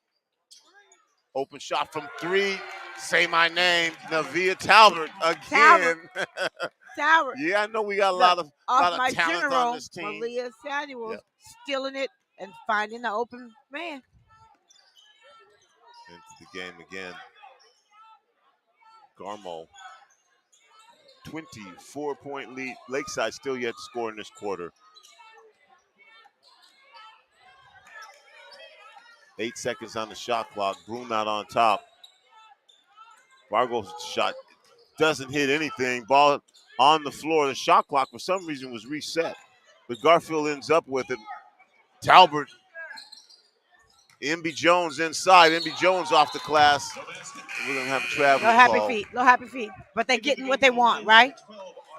Open shot from 3. Say my name, Navia Talbot again. Talbot. Yeah, I know we got a lot of talent on this team. Malia Samuel stealing it and finding the open man. Into the game again. Garmo, 24-point lead. Lakeside still yet to score in this quarter. 8 seconds on the shot clock. Broom out on top. Fargo's shot doesn't hit anything. Ball on the floor. The shot clock for some reason was reset, but Garfield ends up with it. Talbot, MB Jones inside. MB Jones off the glass. We're gonna have a travel call. No happy feet, but they're getting what they want, right?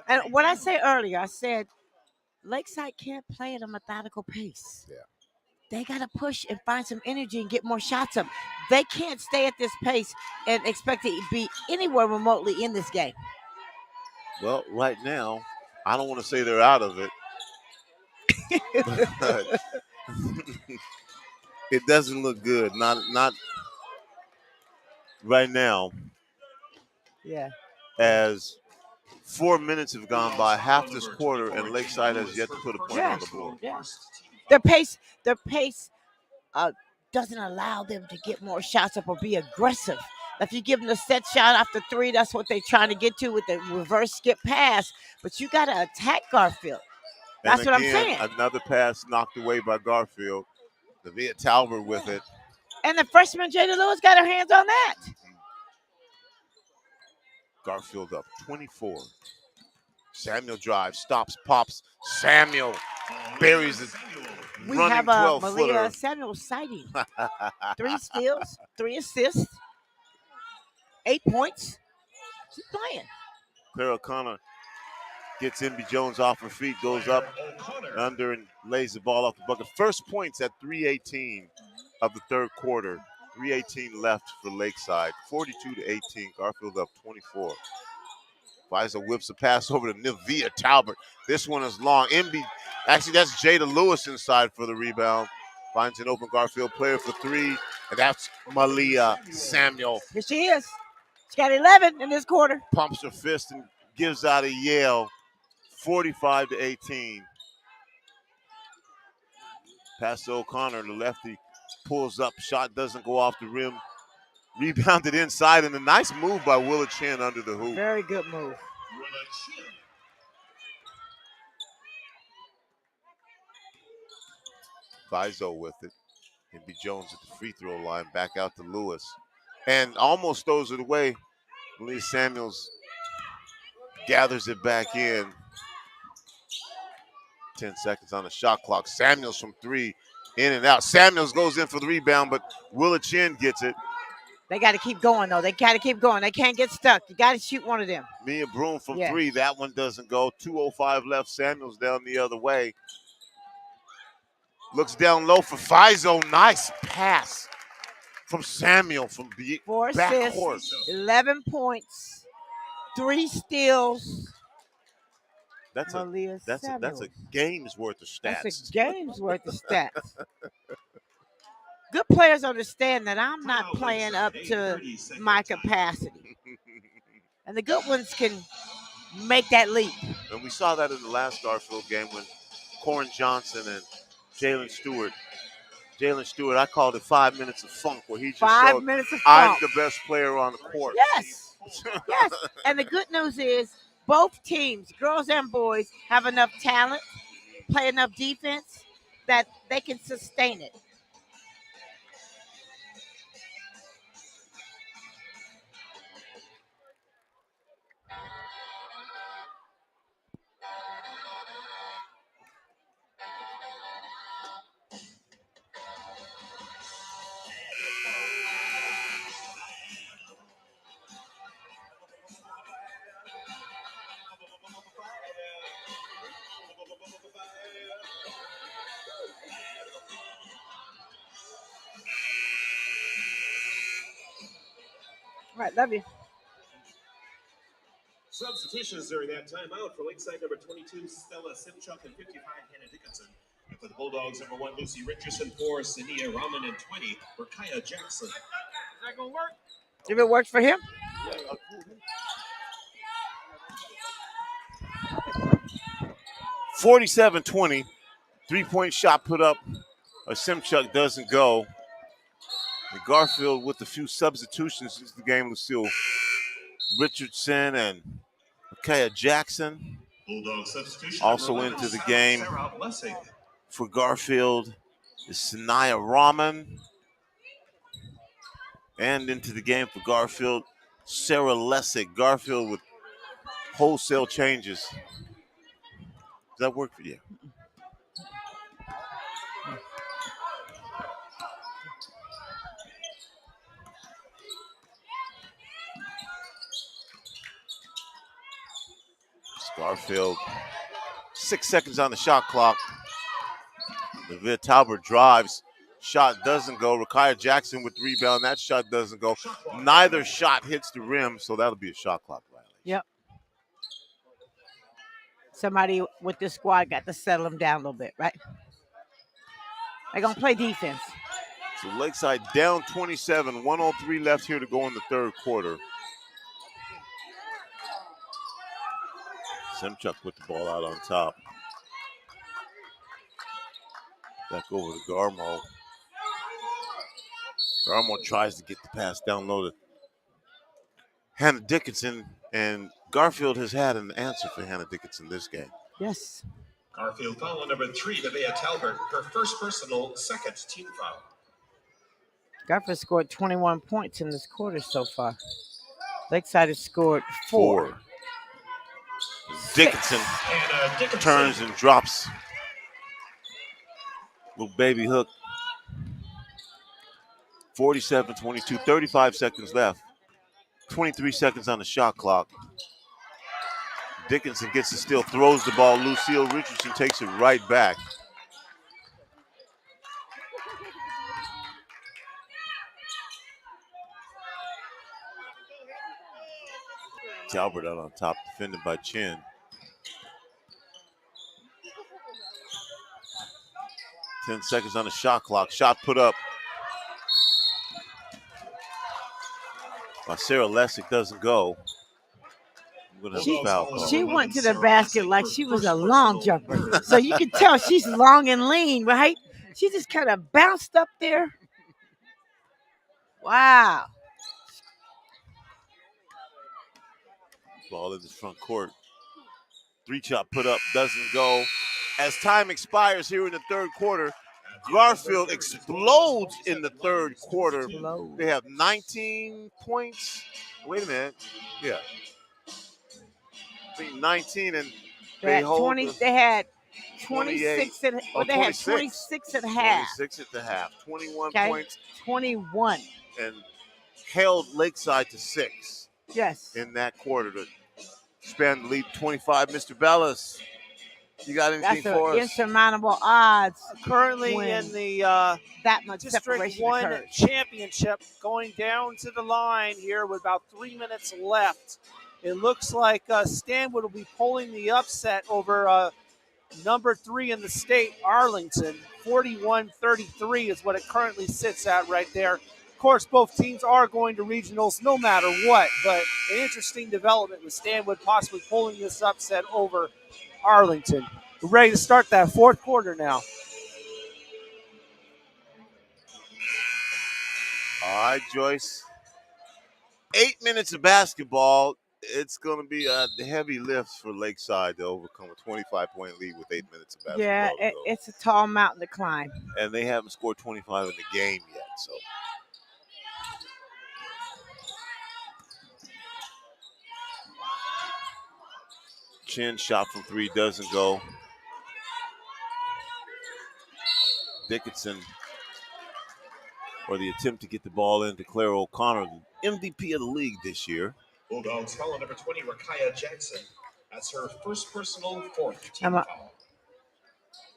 And what I said earlier, I said Lakeside can't play at a methodical pace. Yeah. They got to push and find some energy and get more shots up. They can't stay at this pace and expect to be anywhere remotely in this game. Well, right now, I don't want to say they're out of it. But it doesn't look good. Not right now. Yeah. As 4 minutes have gone by, half this quarter, and Lakeside has yet to put a point on the board. Yeah. Their pace doesn't allow them to get more shots up or be aggressive. If you give them a set shot after 3, that's what they're trying to get to with the reverse skip pass. But you got to attack Garfield. That's what I'm saying. Another pass knocked away by Garfield. Navia Talbot with it. And the freshman Jada Lewis got her hands on that. Garfield up 24. Samuel drives, stops, pops. Samuel buries it. We Running have 12-footer. Malia Samuel sighting. 3 steals, 3 assists, 8 points. She's playing. Claire O'Connor gets MB Jones off her feet, goes up under and lays the ball off the bucket. First points at 3:18 of the third quarter. 3:18 left for Lakeside. 42-18. Garfield up 24. Liza whips a pass over to Navia Talbot. This one is long. Actually, that's Jada Lewis inside for the rebound. Finds an open Garfield player for 3, and that's Malia Samuel. Here she is. She got 11 in this quarter. Pumps her fist and gives out a yell. 45-18. Pass to O'Connor, the lefty, pulls up. Shot doesn't go off the rim. Rebounded inside, and a nice move by Willa Chin under the hoop. Very good move. Fizo with it. Henry Jones at the free throw line. Back out to Lewis. And almost throws it away. Lee Samuels gathers it back in. 10 seconds on the shot clock. Samuels from three. In and out. Samuels goes in for the rebound, but Willa Chin gets it. They got to keep going, though. They got to keep going. They can't get stuck. You got to shoot one of them. Mia Broom from three. That one doesn't go. 2:05 left. Samuels down the other way. Looks down low for Fizo. Nice pass from Samuel from Four backcourt. assists, 11 points, 3 steals. That's a game's worth of stats. That's a game's worth of stats. Good players understand that I'm not playing up to my capacity. And the good ones can make that leap. And we saw that in the last Garfield game when Corin Johnson and Jalen Stewart, I called it 5 minutes of funk, where he just 5 minutes of I'm funk. the best player on the court. Yes. Yes. And the good news is both teams, girls and boys, have enough talent, play enough defense that they can sustain it. All right, love you. Substitutions during that timeout for Lakeside number 22, Stella Simchuk, and 55, Hannah Dickinson. And for the Bulldogs, number 1, Lucy Richardson, 4, Sania Rahman, and 20, Rakaya Jackson. Is that going to work? If it works for him. 47-20. 3-point shot put up. Simchuk doesn't go. And Garfield with a few substitutions into the game, Lucille Richardson and Rakaya Jackson. Also into the game for Garfield is Sanaya Rahman. And into the game for Garfield, Sarah Lessig. Garfield with wholesale changes. Does that work for you? Garfield, 6 seconds on the shot clock. Levia Talbert drives. Shot doesn't go. Rakaya Jackson with the rebound. That shot doesn't go. Neither shot hits the rim, so that'll be a shot clock violation. Yep. Somebody with this squad got to settle them down a little bit, right? They're going to play defense. So Lakeside down 27, 1:03 left here to go in the third quarter. Simchuk put the ball out on top. Back over to Garmo. Garmo tries to get the pass down low to Hannah Dickinson, and Garfield has had an answer for Hannah Dickinson this game. Yes. Garfield foul on number 3, Nevaeh Talbert, her first personal, second team foul. Garfield scored 21 points in this quarter so far. Lakeside has scored 4. Dickinson turns and drops. Little baby hook. 47-22, 35 seconds left. 23 seconds on the shot clock. Dickinson gets the steal, throws the ball. Lucille Richardson takes it right back. Talbert out on top, defended by Chin. Ten seconds on the shot clock. Shot put up by Sarah Lessig, doesn't go. She went to the basket like she was a long jumper. So you can tell she's long and lean, right? She just kind of bounced up there Wow. Ball in the front court. 3-shot put up, doesn't go. As time expires here in the third quarter, Garfield explodes in the third quarter. Explode. They have 19 points. Wait a minute. Yeah. I think 19, and They had 20. They had 26 and they had 26 at half. 26 at the half. 21 Okay. points. 21. And held Lakeside to 6 Yes. in that quarter to expand the lead to 25. Mr. Bellis, you got anything That's for us? insurmountable odds. Currently when in the that much District separation 1 occurs. championship, going down to the line here with about 3 minutes left. It looks like Stanwood will be pulling the upset over number 3 in the state, Arlington. 41-33 is what it currently sits at right there. Of course, both teams are going to regionals no matter what, but an interesting development with Stanwood possibly pulling this upset over Arlington. We're ready to start that fourth quarter now. All right, Joyce. 8 minutes of basketball. It's going to be a heavy lift for Lakeside to overcome a 25-point lead with 8 minutes of basketball. Yeah, it's a tall mountain to climb. And they haven't scored 25 in the game yet, so. Chin shot from 3 doesn't go. Dickinson, or the attempt to get the ball into Claire O'Connor, the MVP of the league this year. Bulldogs foul on number 20, Rakaya Jackson. That's her first personal, fourth team foul.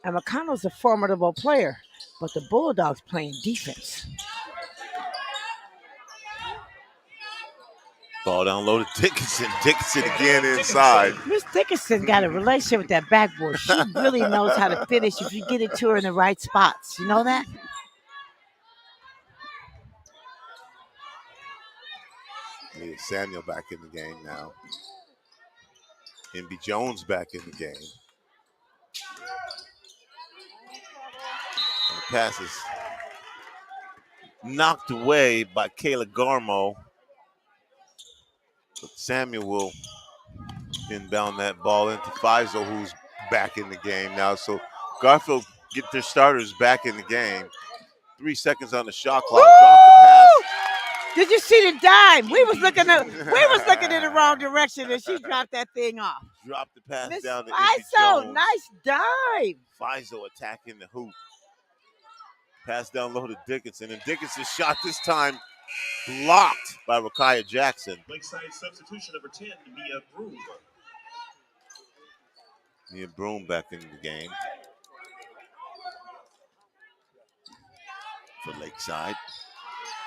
And McConnell's a formidable player, but the Bulldogs playing defense. Ball down low to Dickinson. Dickinson again inside. Miss Dickinson got a relationship with that backboard. She really knows how to finish if you get it to her in the right spots. You know that? Leah Samuel back in the game now. MB Jones back in the game. And the pass is knocked away by Kayla Garmo. But Samuel will inbound that ball into Fizel, who's back in the game now. So Garfield get their starters back in the game. 3 seconds on the shot clock. Drop the pass. Did you see the dime? We was looking in the wrong direction, and she dropped that thing off. Dropped the pass Miss down to Fizel, Jones. nice dive. Fizel attacking the hoop. Pass down low to Dickinson, and Dickinson's shot this time blocked by Rakaya Jackson. Lakeside substitution number 10, Mia Broom. Mia Broom back into the game for Lakeside.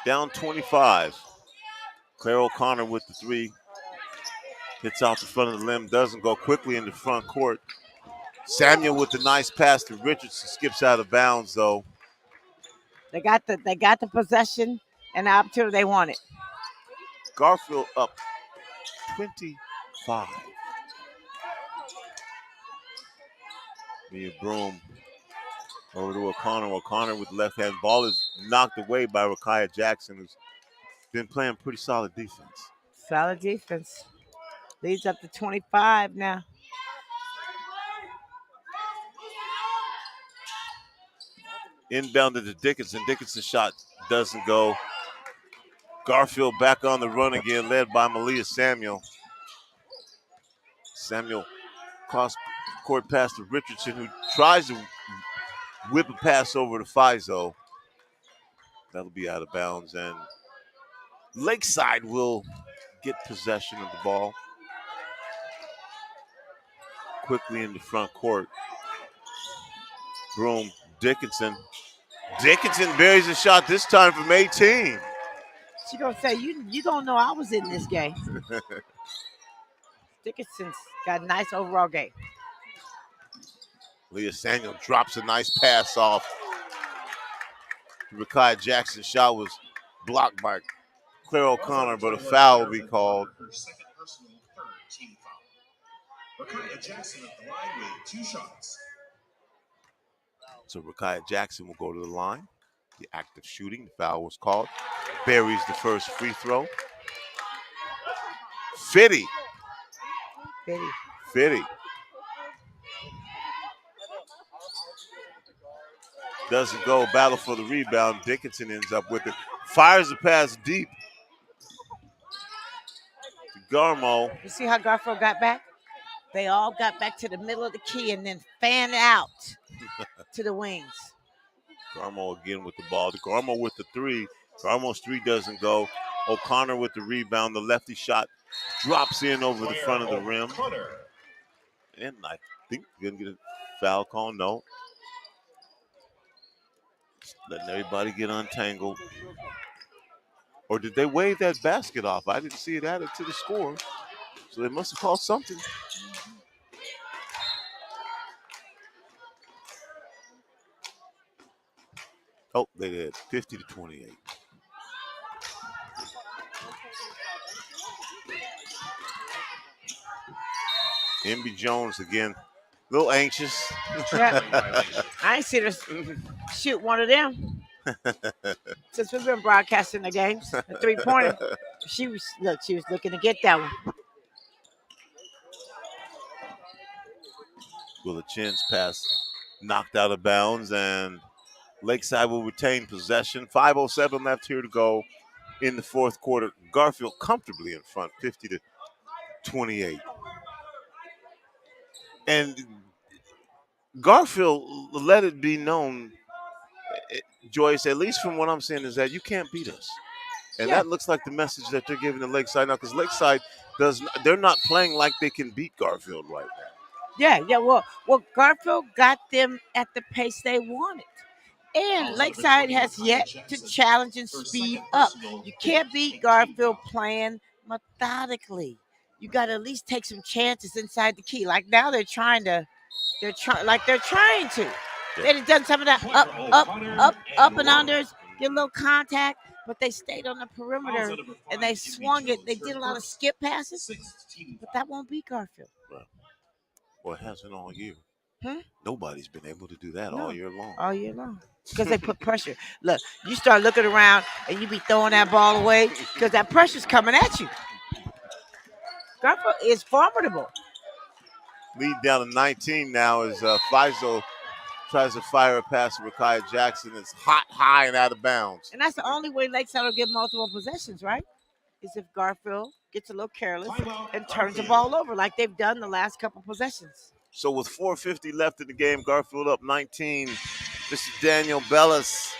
Down 25. Claire O'Connor with the 3. Hits out the front of the limb, doesn't go, quickly in the front court. Samuel with the nice pass to Richardson, skips out of bounds though. They got the possession and the opportunity they wanted. Garfield up 25. Mia Broom over to O'Connor. O'Connor with the left hand. Ball is knocked away by Rakaya Jackson, who's been playing pretty solid defense. Solid defense. Leads up to 25 now. Inbounded to Dickinson. Dickinson's shot doesn't go. Garfield back on the run again, led by Malia Samuel. Samuel cross court pass to Richardson, who tries to whip a pass over to Fizo. That'll be out of bounds, and Lakeside will get possession of the ball. Quickly in the front court. Broom, Dickinson. Dickinson buries a shot this time from 18. She gonna say, you don't know I was in this game. Dickinson's got a nice overall game. Leah Samuel drops a nice pass off. Rakaya Jackson's shot was blocked by Claire O'Connor, but a foul will be called. Her second personal, third team foul. Rakaya Jackson at the line with 2 shots. So Rakaya Jackson will go to the line. The act of shooting. The foul was called. Buries the first free throw. Fitty. Doesn't go. Battle for the rebound. Dickinson ends up with it. Fires the pass deep to Garmo. You see how Garfield got back? They all got back to the middle of the key and then fanned out to the wings. Garmo again with the ball. Garmo with the three. Garmo's three doesn't go. O'Connor with the rebound. The lefty shot drops in over the front of the rim. And I think we're going to get a foul call. No. Just letting everybody get untangled. Or did they wave that basket off? I didn't see it added to the score. So they must have called something. Oh, they did. 50-28. MB Jones again, a little anxious. Yeah. I ain't seen her shoot one of them since we've been broadcasting the games. A 3-pointer. She was looking to get that one. Willa Chin's pass knocked out of bounds, and Lakeside will retain possession. 5:07 left here to go in the fourth quarter. Garfield comfortably in front, 50-28. And Garfield, let it be known, Joyce, at least from what I'm seeing, is that you can't beat us. And that looks like the message that they're giving to Lakeside now, because Lakeside they're not playing like they can beat Garfield right now. Yeah. Well, Garfield got them at the pace they wanted. And Lakeside has yet to challenge and speed up. You can't beat Garfield playing methodically. You got to at least take some chances inside the key. Like now they're trying to. They've done some of that up and unders, get a little contact, but they stayed on the perimeter and they swung it. They did a lot of skip passes, but that won't beat Garfield. Well, it hasn't all year. Huh? Nobody's been able to do that all year long. All year long. Because they put pressure. Look, you start looking around and you be throwing that ball away because that pressure's coming at you. Garfield is formidable. Lead down to 19 now as Faisal tries to fire a pass to Rakaya Jackson. It's high, and out of bounds. And that's the only way Lakeside will get multiple possessions, right? Is if Garfield gets a little careless and turns the ball over like they've done the last couple possessions. So with 4:50 left in the game, Garfield up 19. Mr. Daniel Bellis,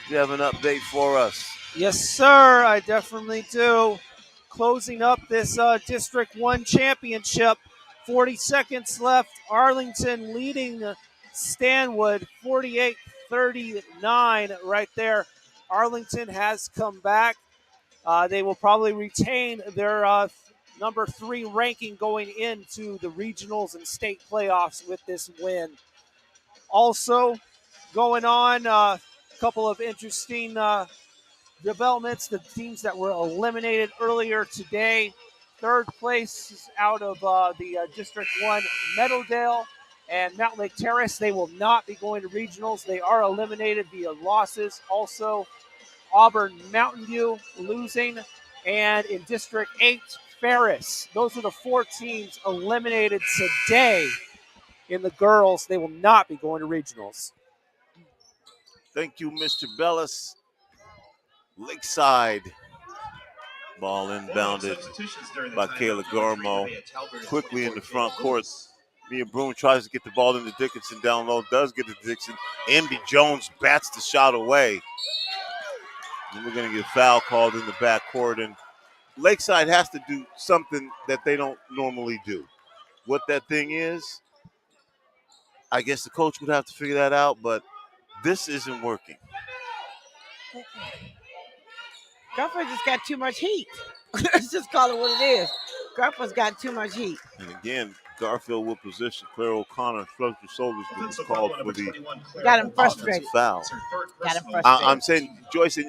you have an update for us. Yes, sir, I definitely do. Closing up this District 1 championship. 40 seconds left. Arlington leading Stanwood 48-39 right there. Arlington has come back. They will probably retain their number 3 ranking going into the regionals and state playoffs with this win. Also going on, a couple of interesting developments. The teams that were eliminated earlier today. Third place is out of the District 1 Meadowdale and Mount Lake Terrace. They will not be going to regionals. They are eliminated via losses. Also, Auburn Mountain View losing. And in District 8, Ferris. Those are the 4 teams eliminated today in the girls. They will not be going to regionals. Thank you, Mr. Bellis. Lakeside. Ball inbounded by Kayla Garmo. Quickly in the front court. Mia Broom tries to get the ball into Dickinson down low. Does get to Dixon. MB Jones bats the shot away. And we're going to get a foul called in the backcourt. And Lakeside has to do something that they don't normally do. What that thing is, I guess the coach would have to figure that out, but this isn't working. Garfield just got too much heat. Let's just call it what it is. Garfield's got too much heat. And again, Garfield will position Claire O'Connor, shrugs her shoulders, but it's called for the got him frustrated. Foul. Got him frustrated. I'm saying, Joyce,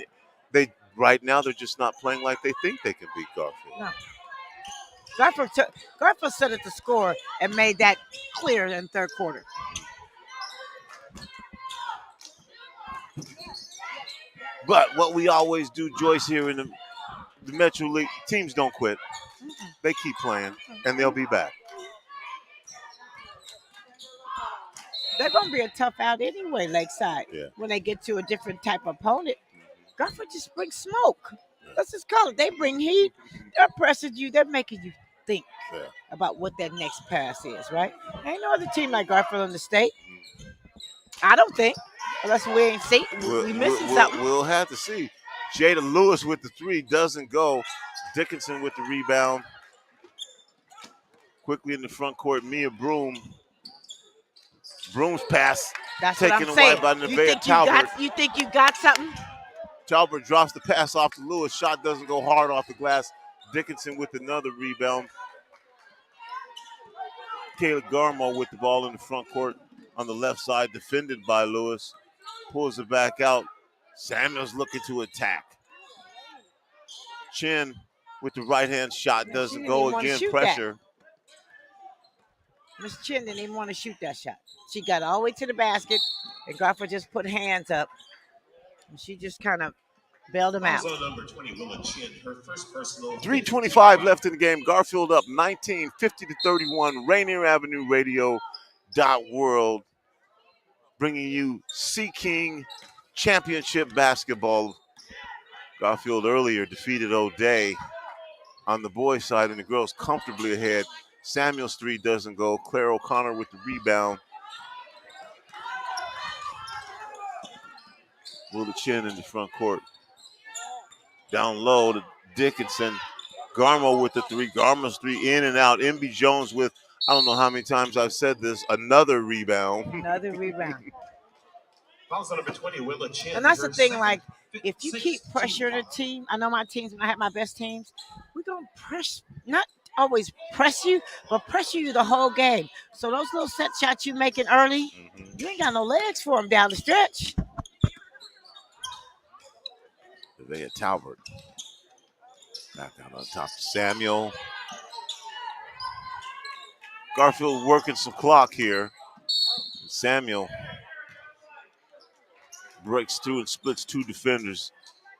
they right now they're just not playing like they think they can beat Garfield. No. Garfield set it to score and made that clear in third quarter. But what we always do, Joyce, here in the Metro League, teams don't quit. They keep playing, and they'll be back. They're going to be a tough out anyway, Lakeside. Yeah. When they get to a different type of opponent. Garfield just brings smoke. Let's just call it. They bring heat. They're pressing you. They're making you think about what that next pass is, right? Ain't no other team like Garfield in the state. I don't think. Unless we ain't see. We missing something. We'll have to see. Jada Lewis with the three doesn't go. Dickinson with the rebound. Quickly in the front court, Mia Broom. Broom's pass taken away by Nevaeh Talbert. You think you got something? Talbert drops the pass off to Lewis. Shot doesn't go hard off the glass. Dickinson with another rebound. Kayla Garmo with the ball in the front court on the left side, defended by Lewis. Pulls it back out. Samuels looking to attack. Chin with the right-hand shot doesn't go. Again, pressure. Miss Chin didn't even want to shoot that shot. She got all the way to the basket, and Garfield just put hands up. And she just kind of bailed him out. Number 20, Willa Chin, her first personal. 3:25 left in the game. Garfield up 19, 50-31. Rainier Avenue Radio .world, bringing you SeaKing Championship Basketball. Garfield earlier defeated O'Day on the boys' side, and the girls comfortably ahead. Samuel's three doesn't go. Claire O'Connor with the rebound. Willa Chin in the front court. Down low to Dickinson. Garmo with the three. Garmo's three in and out. MB Jones with, I don't know how many times I've said this, another rebound. Another rebound. Also number 20, Willa Chin. And that's the thing, like, if you keep pressuring a team, I know my teams, when I have my best teams, we're going to press, not always press you, but pressure you the whole game. So those little set shots you making early, you ain't got no legs for them down the stretch. Nevaeh Talbert. Back out on top to Samuel. Garfield working some clock here. Samuel breaks through and splits two defenders.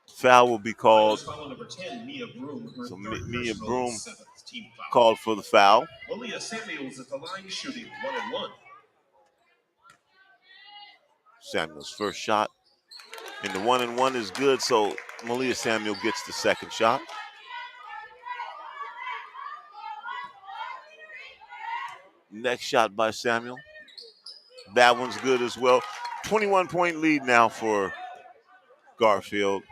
Foul will be called. So Mia Broom called for the foul. Malia Samuels at the line shooting 1-1. Samuel's first shot. And the 1-1 is good, so Malia Samuel gets the second shot. Next shot by Samuel. That one's good as well. 21-point lead now for Garfield.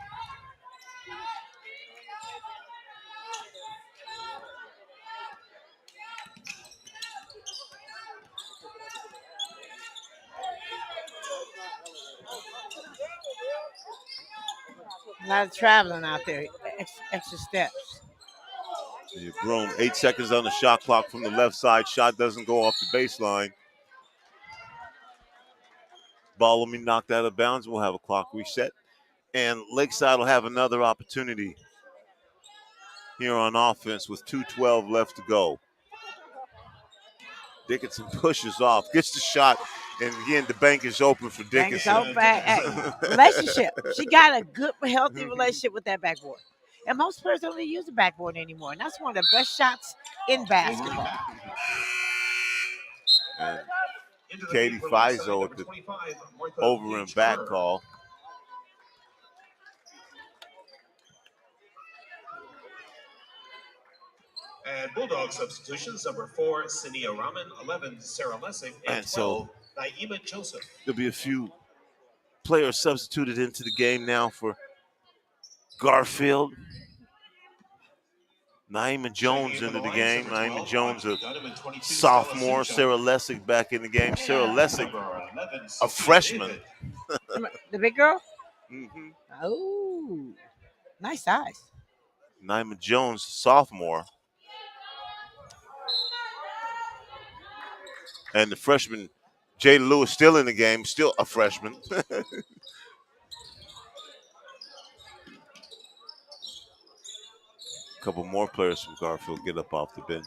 A lot of traveling out there, extra steps. You've grown 8 seconds on the shot clock from the left side. Shot doesn't go off the baseline. Ball will be knocked out of bounds. We'll have a clock reset. And Lakeside will have another opportunity here on offense with 2:12 left to go. Dickinson pushes off, gets the shot, and again, the bank is open for Dickinson. Hey, relationship. She got a good, healthy relationship with that backboard. And most players don't even use the backboard anymore. And that's one of the best shots in basketball. And Katie Fizo with the over and back call. And Bulldog substitutions, number 4, Sania Rahman, 11, Sarah Lessing, and 12, so Naima Joseph. There'll be a few players substituted into the game now for Garfield. Naima Jones into the game. Naima Jones, a sophomore. Sarah Lessig back in the game. Sarah Lessig, a freshman. The big girl? Mm-hmm. Oh, nice size. Naima Jones, sophomore. And the freshman, Jada Lewis, still in the game, still a freshman. A couple more players from Garfield get up off the bench.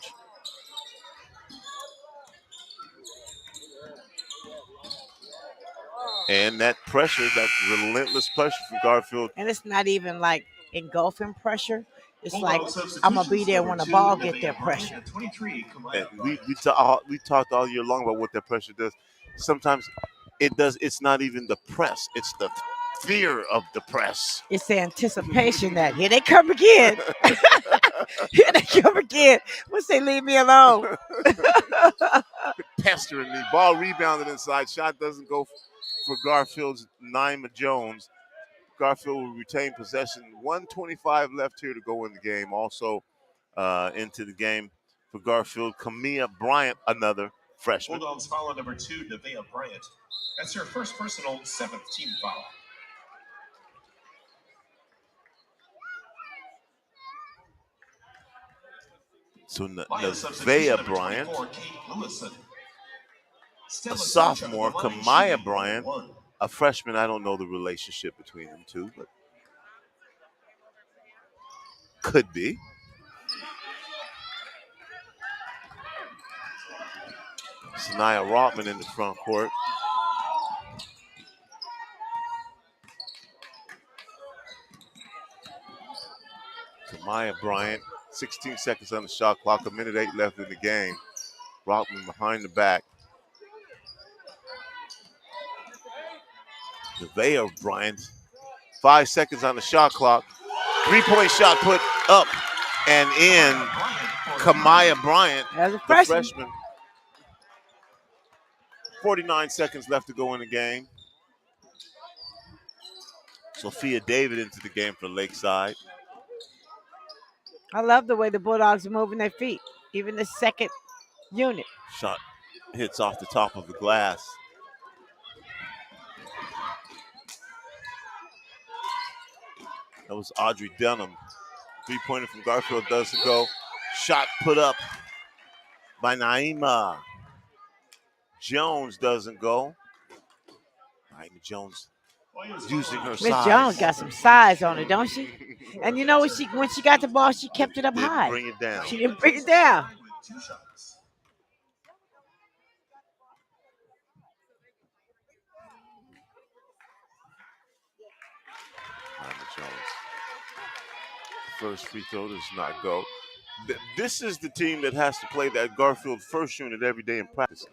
And that pressure, that relentless pressure from Garfield. And it's not even like engulfing pressure. It's like Bulldog I'm gonna be there substitutions, when the number ball 2, get their Nevaeh pressure. Bryant, and 23, And Kamaya we talked all year long about what that pressure does. Sometimes it's not even the press, it's the fear of the press. It's the anticipation that here they come again. Here they come again. Once they leave me alone. Pestering me. Ball rebounded inside. Shot doesn't go for Garfield's Naima Jones. Garfield will retain possession. 1:25 left here to go in the game. Also into the game for Garfield, Kamia Bryant, another freshman. Bulldogs foul on number 2, Nevaeh Bryant. That's her first personal 7th team foul. So WIAA substitution, Nevaeh number Bryant, 24, Kate Lewison. a sophomore, Kamaya Bryant, a freshman. I don't know the relationship between them two, but could be. Sanaya Rotman in the front court. Kamaya Bryant, 16 seconds on the shot clock, 1:08 left in the game. Rotman behind the back. Nevaeh Bryant, 5 seconds on the shot clock. 3-point shot put up and in. Kamaya Bryant, As a the freshman. freshman. 49 seconds left to go in the game. Sophia David into the game for Lakeside. I love the way the Bulldogs are moving their feet. Even the second unit. Shot hits off the top of the glass. That was Audrey Denham. 3-pointer from Garfield doesn't go. Shot put up by Naima Jones doesn't go. Naima Jones using her Miss size. Jones got some size on her, don't she? And you know when she got the ball, she kept it up Didn't high. bring it down. She didn't bring it down. Naima Jones. First free throw does not go. This is the team that has to play that Garfield first unit every day in practice.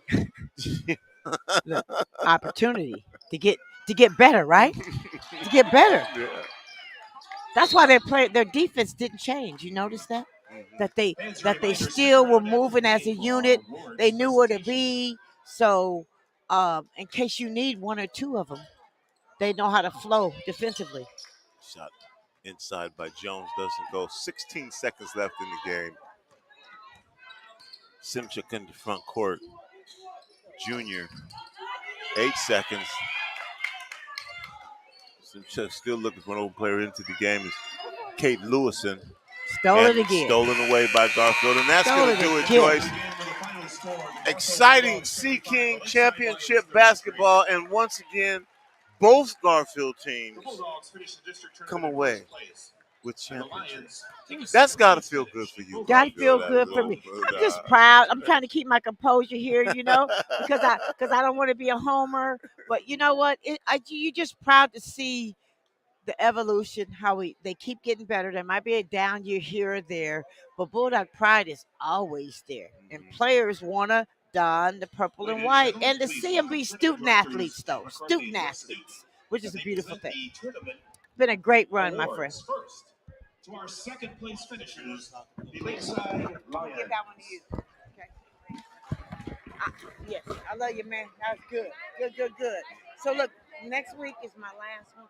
Look, opportunity to get better, right? To get better. Yeah. That's why their defense didn't change. You notice that? Mm-hmm. That they still were moving as a unit. They knew where to be. So in case you need one or two of them, they know how to flow defensively. Shot inside by Jones doesn't go. 16 seconds left in the game. Simchuk in the front court. Junior. 8 seconds. Simchuk still looking for an old player into the game. Is Kate Lewison. Stole it again. Stolen away by Garfield. And that's going to do it, Joyce. Exciting SeaKing championship basketball. And once again, both Garfield teams come away with championships. That's got to feel good for you. Got to feel good for me. I'm just proud. I'm trying to keep my composure here, because I don't want to be a homer. But you know what? You're just proud to see the evolution, how they keep getting better. There might be a down year here or there, but Bulldog pride is always there. And players want to don the purple and white and to see them be student athletes, though. Student athletes, which is a beautiful thing. It's been a great run, my friend. To our second place finishers, the Lakeside Lions. Give that one to you. Okay. Yes, I love you, man. That was good. Good. So look, next week is my last one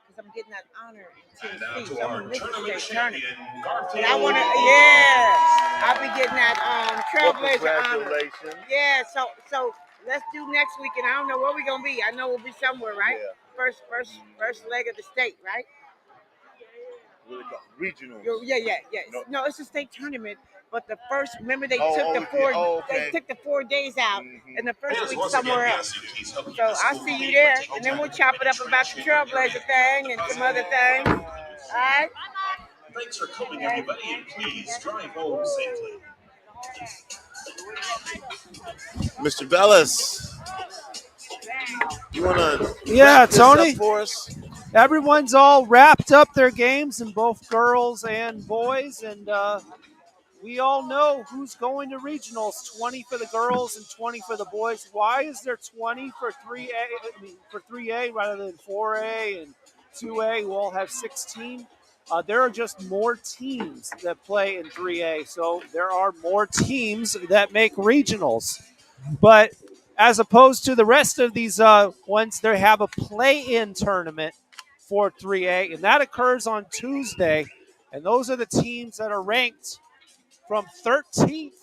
because I'm getting that honor in And now Tennessee. to So our I'm gonna tournament miss the state tournament. champion, Garfield. And I want to, I'll be getting that Trailblazer honor. Congratulations. Yeah, so let's do next week, and I don't know where we're gonna be. I know we'll be somewhere, right? Yeah. First leg of the state, right? Regional. Yeah. No, it's a state tournament. But the first, remember they took the 4 days out, and the first week somewhere else. So I'll see you there, and then we'll chop it up about the Trailblazer thing and some other things. All right. Thanks for coming, everybody, and please drive home safely. Mr. Bellis. You want to Yeah, this up Tony. for us? Everyone's all wrapped up their games in both girls and boys, and we all know who's going to regionals. 20 for the girls and 20 for the boys. Why is there 20 for 3A? For 3A rather than 4A and 2A, who all have 16. There are just more teams that play in 3A, so there are more teams that make regionals. But as opposed to the rest of these ones, they have a play-in tournament for 3A, and that occurs on Tuesday. And those are the teams that are ranked from 13th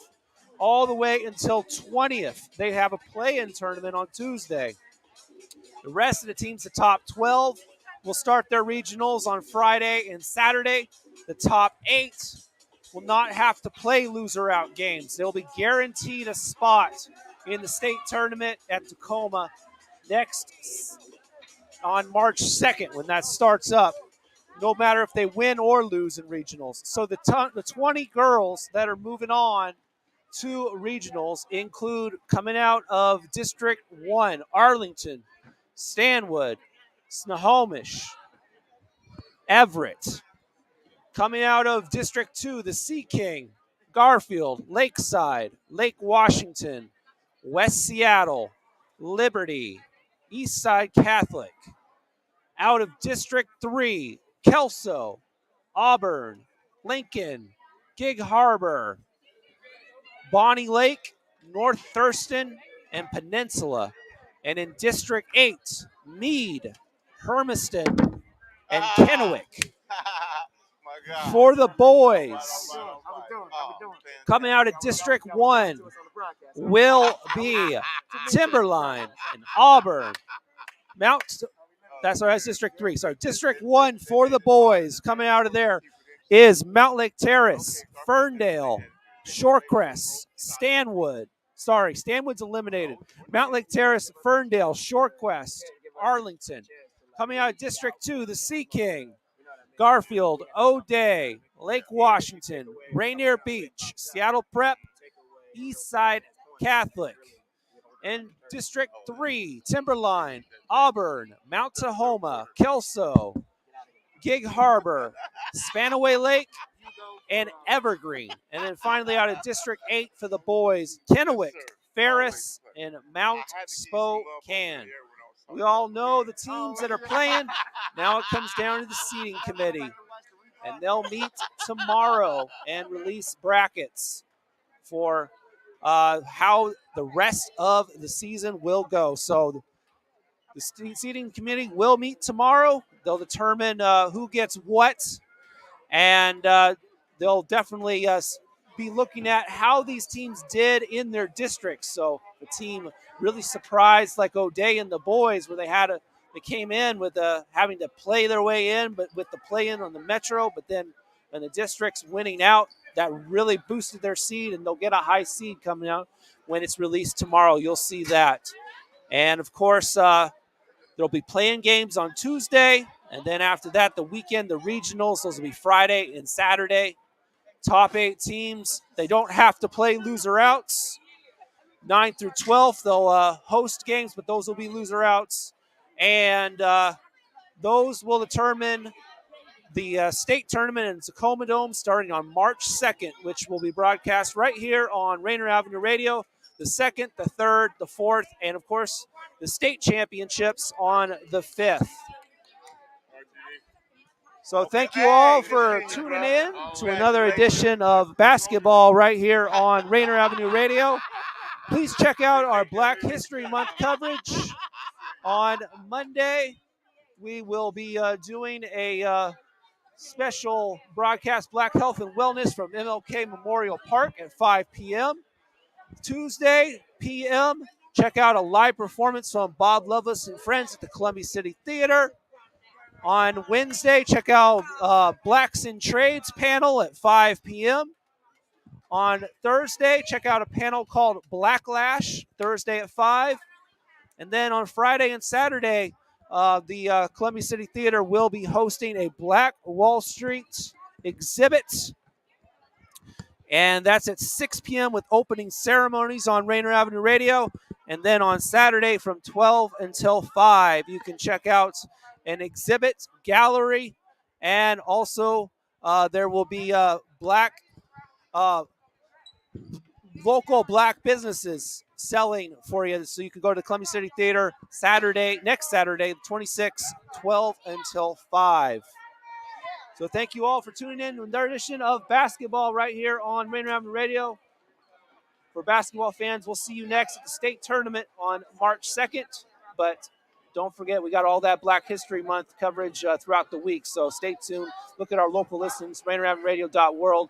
all the way until 20th. They have a play-in tournament on Tuesday. The rest of the teams, the top 12, will start their regionals on Friday and Saturday. The top 8 will not have to play loser-out games. They'll be guaranteed a spot in the state tournament at Tacoma next on March 2nd when that starts up, no matter if they win or lose in regionals. So the 20 girls that are moving on to regionals include, coming out of District 1, Arlington, Stanwood, Snohomish, Everett. Coming out of District 2, the SeaKing, Garfield, Lakeside, Lake Washington, West Seattle, Liberty, Eastside Catholic. Out of District 3, Kelso, Auburn, Lincoln, Gig Harbor, Bonnie Lake, North Thurston, and Peninsula. And in District 8, Meade, Hermiston, and Kennewick. For the boys, coming out of District 1 will be Timberline and Auburn. That's District 3. Sorry, District 1 for the boys. Coming out of there is Mount Lake Terrace, Ferndale, Shorecrest, Stanwood. Sorry, Stanwood's eliminated. Mount Lake Terrace, Ferndale, Shorecrest, Arlington. Coming out of District 2, the SeaKing, Garfield, O'Day, Lake Washington, Rainier Beach, Seattle Prep, Eastside Catholic. In District 3, Timberline, Auburn, Mount Tahoma, Kelso, Gig Harbor, Spanaway Lake, and Evergreen. And then finally out of District 8 for the boys, Kennewick, Ferris, and Mount Spokane. We all know the teams that are playing. Now it comes down to the seating committee. And they'll meet tomorrow and release brackets for how the rest of the season will go. So the seating committee will meet tomorrow. They'll determine who gets what. And they'll definitely be looking at how these teams did in their districts. So the team really surprised, like O'Day and the boys, where they came in with having to play their way in, but with the play-in on the Metro, but then when the districts winning out, that really boosted their seed, and they'll get a high seed coming out when it's released tomorrow. You'll see that. And, of course, there'll be playing games on Tuesday, and then after that, the weekend, the regionals, those will be Friday and Saturday. Top 8 teams, they don't have to play loser-outs. 9 through 12, they'll host games, but those will be loser-outs. And those will determine the state tournament in Tacoma Dome starting on March 2nd, which will be broadcast right here on Rainier Avenue Radio, the 2nd, the 3rd, the 4th, and, of course, the state championships on the 5th. So thank you all for tuning in to another edition of basketball right here on Rainier Avenue Radio. Please check out our Black History Month coverage. On Monday, we will be doing a special broadcast, Black Health and Wellness, from MLK Memorial Park at 5 p.m. Tuesday, p.m., check out a live performance from Bob Loveless and Friends at the Columbia City Theater. On Wednesday, check out Blacks in Trades panel at 5 p.m. On Thursday, check out a panel called Blacklash, Thursday at 5. And then on Friday and Saturday, the Columbia City Theater will be hosting a Black Wall Street exhibit. And that's at 6 p.m. with opening ceremonies on Rainier Avenue Radio. And then on Saturday from 12 until 5, you can check out an exhibit gallery. And also there will be local black businesses selling for you. So you can go to the Columbia City Theater next Saturday, the 26th, 12 until 5. So thank you all for tuning in to another edition of basketball right here on Rainier Avenue Radio. For basketball fans, we'll see you next at the state tournament on March 2nd. But don't forget, we got all that Black History Month coverage throughout the week. So stay tuned. Look at our local listings, RainierAvenueRadio.world,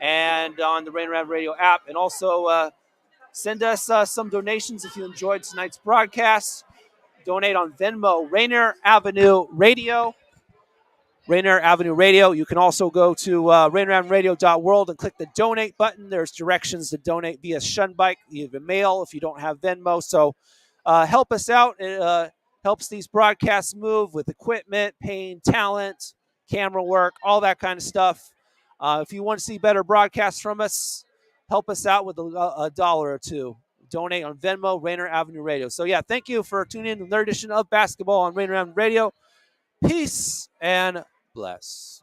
and on the Rainier Avenue Radio app. And also send us some donations if you enjoyed tonight's broadcast. Donate on Venmo, Rainier Avenue Radio. Rainier Avenue Radio. You can also go to RainierAvenueRadio.world and click the donate button. There's directions to donate via Shunbike, even mail if you don't have Venmo. So help us out. It helps these broadcasts move with equipment, paying talent, camera work, all that kind of stuff. If you want to see better broadcasts from us, help us out with a dollar or two. Donate on Venmo, Rainier Avenue Radio. So, yeah, thank you for tuning in to another edition of basketball on Rainier Avenue Radio. Peace and bless.